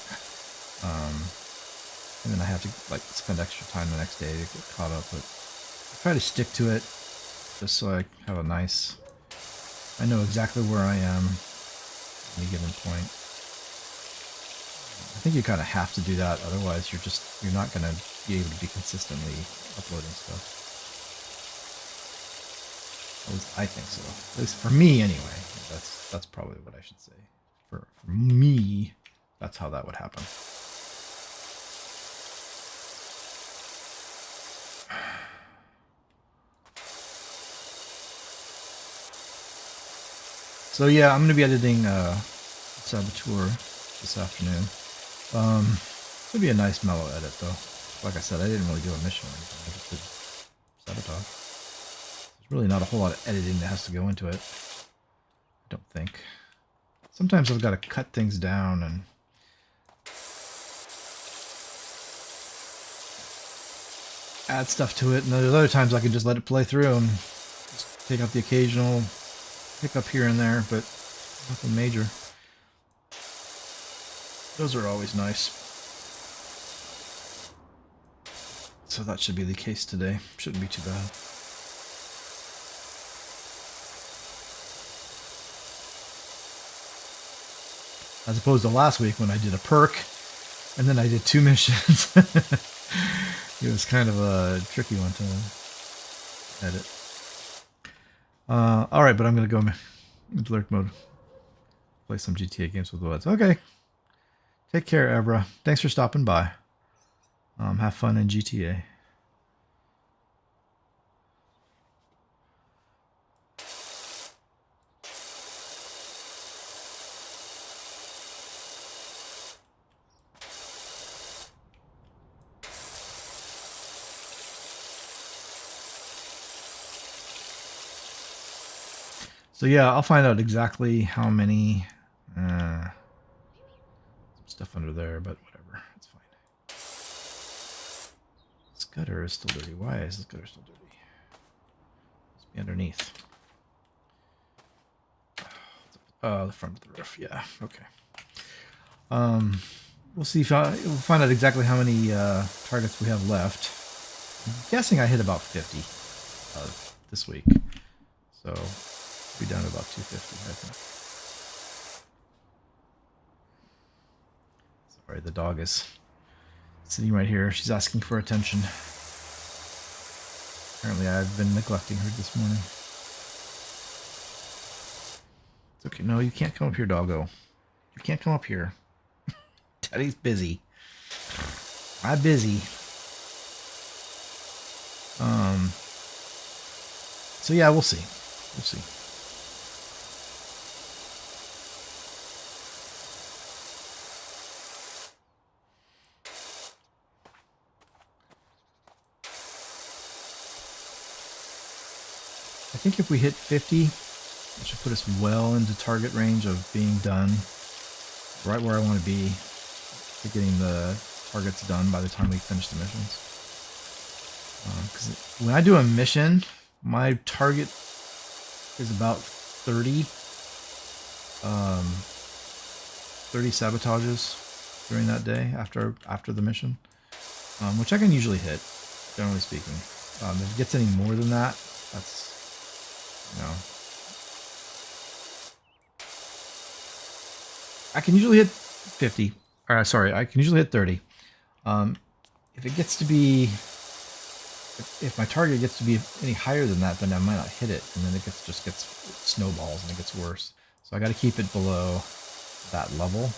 And then I have to like spend extra time the next day to get caught up. But I try to stick to it just so I have a nice. I know exactly where I am at any given point. I think you kind of have to do that, otherwise you're not going to be able to be consistently uploading stuff. At least I think so. At least for me, anyway. That's probably what I should say. For me, that's how that would happen. So yeah, I'm going to be editing Saboteur this afternoon. It'll be a nice mellow edit though. Like I said, I didn't really do a mission or anything. I just did Sabotage. There's really not a whole lot of editing that has to go into it. I don't think. Sometimes I've got to cut things down and add stuff to it, and there's other times I can just let it play through and just take out the occasional hiccup here and there, but nothing major. Those are always nice. So that should be the case today. Shouldn't be too bad. As opposed to last week when I did a perk and then I did 2 missions. It was kind of a tricky one to edit. Alright, but I'm going to go into lurk mode. Play some GTA games with the Woods. Okay. Take care, Evra. Thanks for stopping by. Have fun in GTA. So yeah, I'll find out exactly how many some stuff under there, but whatever, it's fine. This gutter is still dirty. Why is this gutter still dirty? Must be underneath. The front of the roof. Yeah. Okay. We'll see if we'll find out exactly how many targets we have left. I'm guessing I hit about 50 this week, so be down to about 250, I think. Sorry, the dog is sitting right here. She's asking for attention. Apparently, I've been neglecting her this morning. It's okay. No, you can't come up here, doggo. You can't come up here. Daddy's busy. I'm busy. So yeah, we'll see. We'll see. I think if we hit 50, it should put us well into target range of being done. Right where I want to be for getting the targets done by the time we finish the missions. Because when I do a mission, my target is about 30 sabotages during that day after the mission, which I can usually hit, generally speaking. If it gets any more than that, that's, you know, I can usually hit 50. Or sorry, I can usually hit 30. If it gets to be, if my target gets to be any higher than that, then I might not hit it, and then it just gets snowballs and it gets worse. So I got to keep it below that level.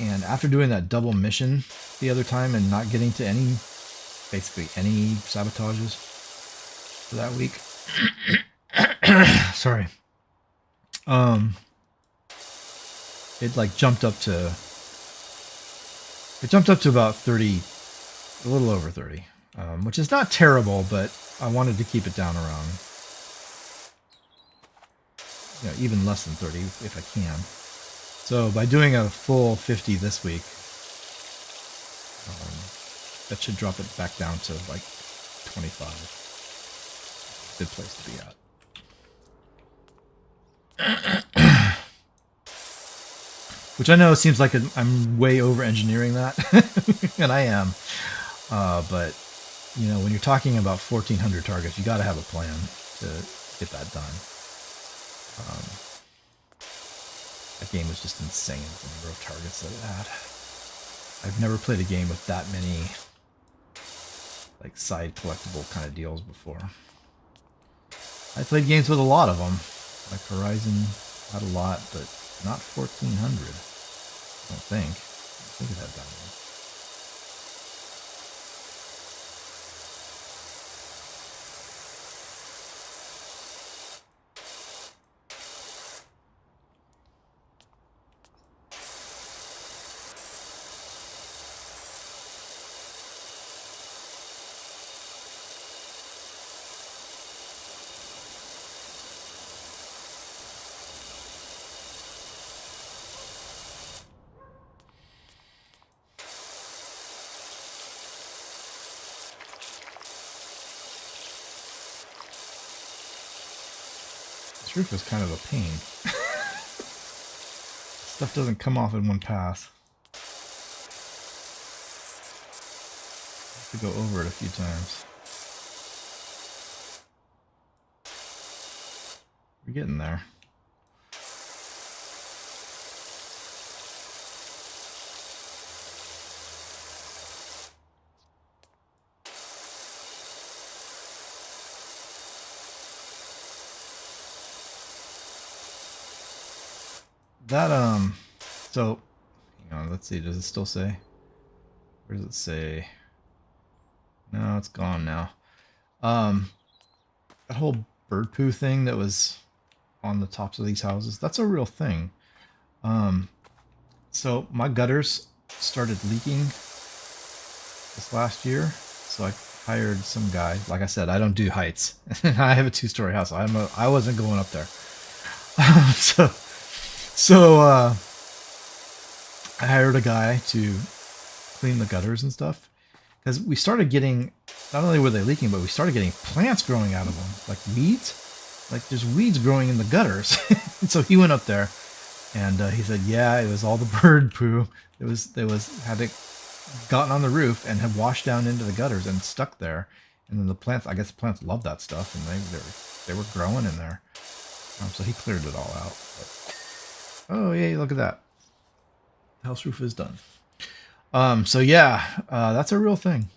And after doing that double mission the other time and not getting to basically any sabotages for that week, sorry, it like jumped up to about 30, a little over 30, which is not terrible, but I wanted to keep it down around, even less than 30 if I can. So by doing a full 50 this week, that should drop it back down to like 25. Good place to be at. Which I know seems like I'm way over engineering that, and I am. But when you're talking about 1,400 targets, you got to have a plan to get that done. That game was just insane, the number of targets that it had. I've never played a game with that many like side collectible kind of deals before. I played games with a lot of them. Like Horizon had a lot, but not 1,400. I don't think. I think it had that many. This roof is kind of a pain. Stuff doesn't come off in one pass. I have to go over it a few times. We're getting there. That, so, hang on, let's see, does it still say? Where does it say? No, it's gone now. That whole bird poo thing that was on the tops of these houses, that's a real thing. So my gutters started leaking this last year, so I hired some guy. Like I said, I don't do heights. I have a 2-story house. I wasn't going up there. So I hired a guy to clean the gutters and stuff, because we started getting, not only were they leaking, but we started getting plants growing out of them, like weeds. Like there's weeds growing in the gutters. And so he went up there, and he said, yeah, it was all the bird poo. Had it gotten on the roof and had washed down into the gutters and stuck there. And then the plants, I guess the plants love that stuff, and they were growing in there. So he cleared it all out. But, oh, yay, look at that. The house roof is done. So yeah, that's a real thing.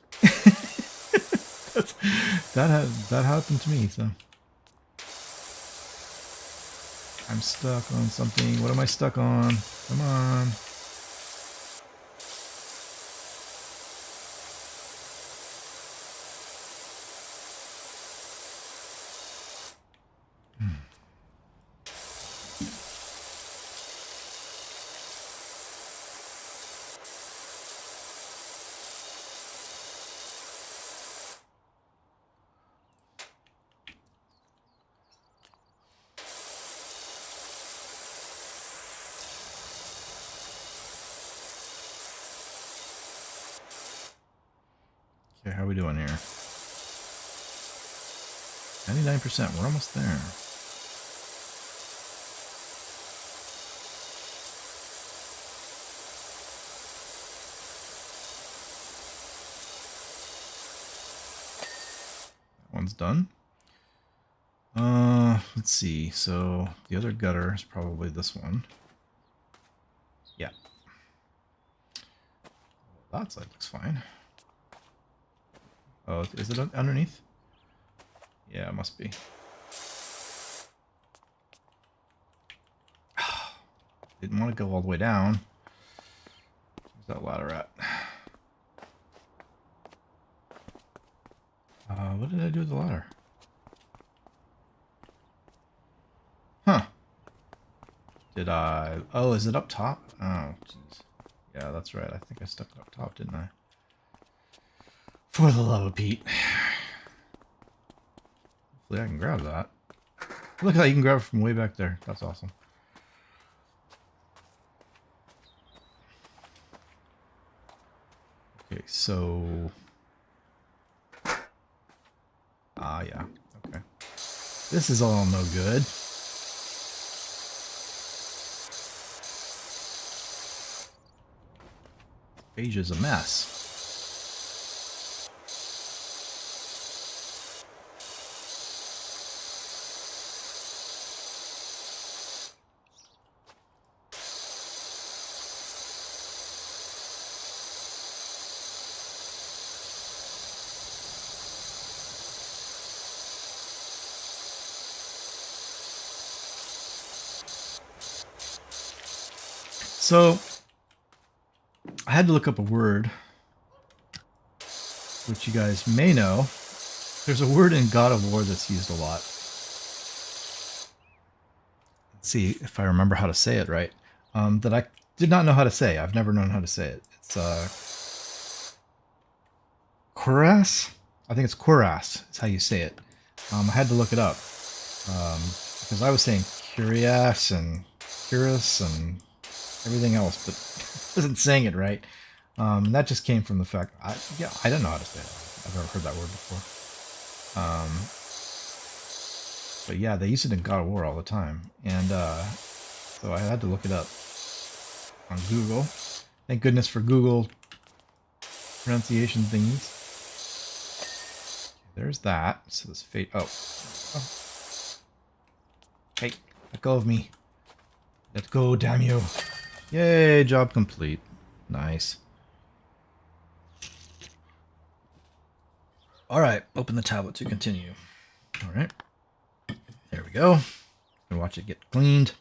that happened to me, so. I'm stuck on something. What am I stuck on? Come on. Okay, how are we doing here? 99%. We're almost there. That one's done. Let's see. So the other gutter is probably this one. Yeah. That side looks fine. Oh, is it underneath? Yeah, it must be. Didn't want to go all the way down. Where's that ladder at? What did I do with the ladder? Huh. Did I... Oh, is it up top? Oh, jeez. Yeah, that's right. I think I stuck it up top, didn't I? For the love of Pete. Hopefully I can grab that. Look how you can grab it from way back there. That's awesome. Okay, so... Ah, yeah. Okay. This is all no good. Page is a mess. So, I had to look up a word, which you guys may know. There's a word in God of War that's used a lot. Let's see if I remember how to say it right. That I did not know how to say. I've never known how to say it. It's Cuirass? I think it's Cuirass is how you say it. I had to look it up. Because I was saying Curious and Curious and everything else, but wasn't saying it right. That just came from the fact I don't know how to say it. I've never heard that word before. But yeah, they use it in God of War all the time, and so I had to look it up on Google. Thank goodness for Google pronunciation thingies. There's that. So this fate. Oh. Hey, let go of me. Let go, damn you. Yay, job complete. Nice. Alright, open the tablet to continue. Alright. There we go. And watch it get cleaned.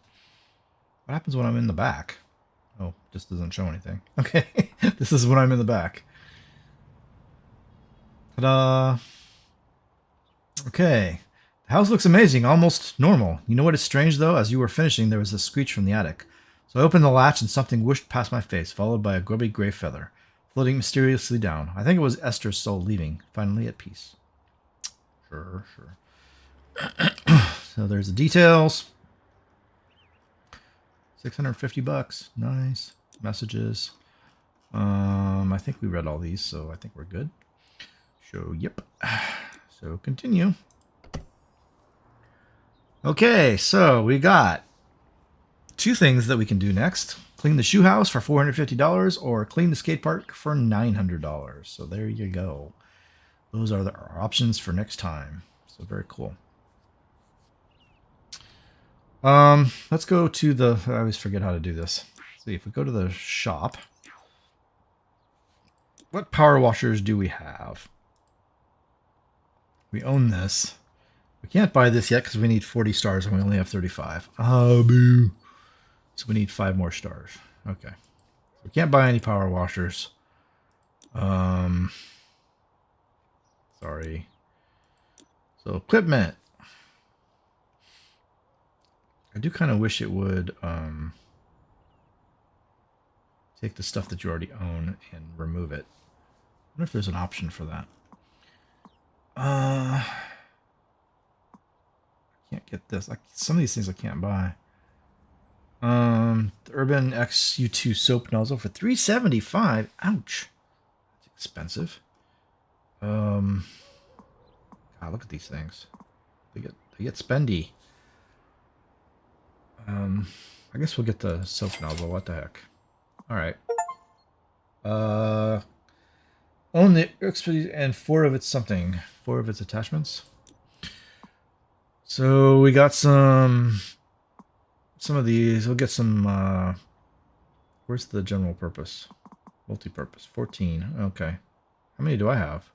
What happens when I'm in the back? Oh, just doesn't show anything. Okay, this is when I'm in the back. Ta-da! Okay. The house looks amazing, almost normal. You know what is strange, though? As you were finishing, there was a screech from the attic. So I opened the latch and something whooshed past my face, followed by a grubby gray feather, floating mysteriously down. I think it was Esther's soul leaving, finally at peace. Sure. So there's the details. $650. Nice. Messages. I think we read all these, so I think we're good. So, yep. So, continue. Okay, so we got two things that we can do next. Clean the shoe house for $450 or clean the skate park for $900. So there you go. Those are our options for next time. So very cool. Let's go to the, I always forget how to do this. Let's see, if we go to the shop, what power washers do we have? We own this. We can't buy this yet because we need 40 stars and we only have 35. Oh, boo. So we need 5 more stars. Okay. So we can't buy any power washers. Sorry. So equipment. I do kind of wish it would take the stuff that you already own and remove it. I wonder if there's an option for that. Can't get this. Some of these things I can't buy. The Urban XU2 soap nozzle for $375. Ouch. That's expensive. God, look at these things. They get spendy. I guess we'll get the soap nozzle. What the heck? All right. Own the expertise and 4 of its something. 4 of its attachments. So we got some of these. We'll get some. Where's the general purpose? Multi-purpose. 14. Okay. How many do I have?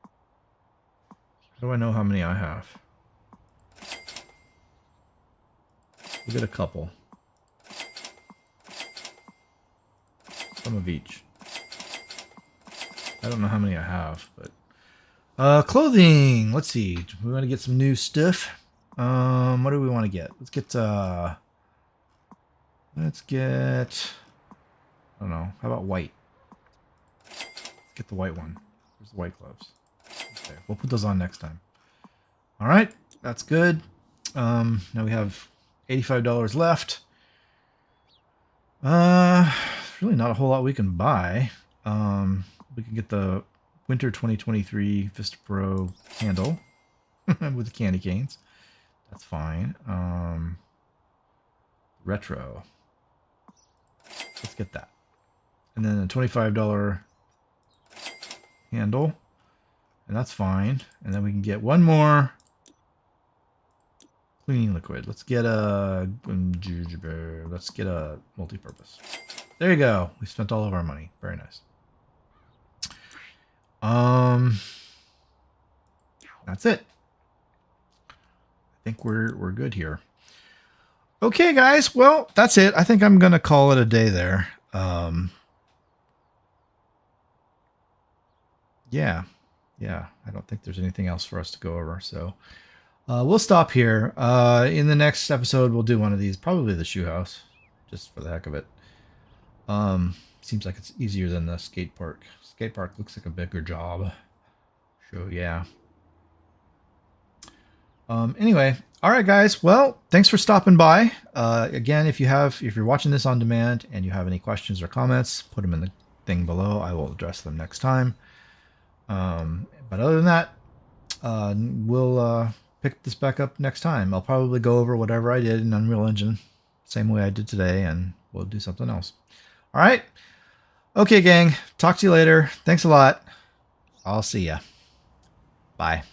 How do I know how many I have? We'll get a couple. Some of each. I don't know how many I have, but clothing. Let's see. We want to get some new stuff. What do we want to get? Let's get I don't know. How about white? Let's get the white one. Where's the white gloves? Okay, we'll put those on next time. All right, that's good. Now we have $85 left. Really not a whole lot we can buy. We can get the Winter 2023 Vista Pro handle with the candy canes. That's fine. Retro. Let's get that. And then a $25 handle. And that's fine. And then we can get one more cleaning liquid. Let's get a multi-purpose. There you go. We spent all of our money. Very nice. That's it. I think we're good here. Okay, guys. Well, that's it. I think I'm gonna call it a day there. Yeah. I don't think there's anything else for us to go over. So we'll stop here. In the next episode, we'll do one of these, probably the shoe house, just for the heck of it. Seems like it's easier than the skate park. Skate park looks like a bigger job. So yeah. Anyway, all right, guys. Well, thanks for stopping by. Again, if you're watching this on demand and you have any questions or comments, put them in the thing below. I will address them next time. But other than that, we'll pick this back up next time. I'll probably go over whatever I did in Unreal Engine, same way I did today, and we'll do something else. All right. Okay, gang. Talk to you later. Thanks a lot. I'll see ya. Bye.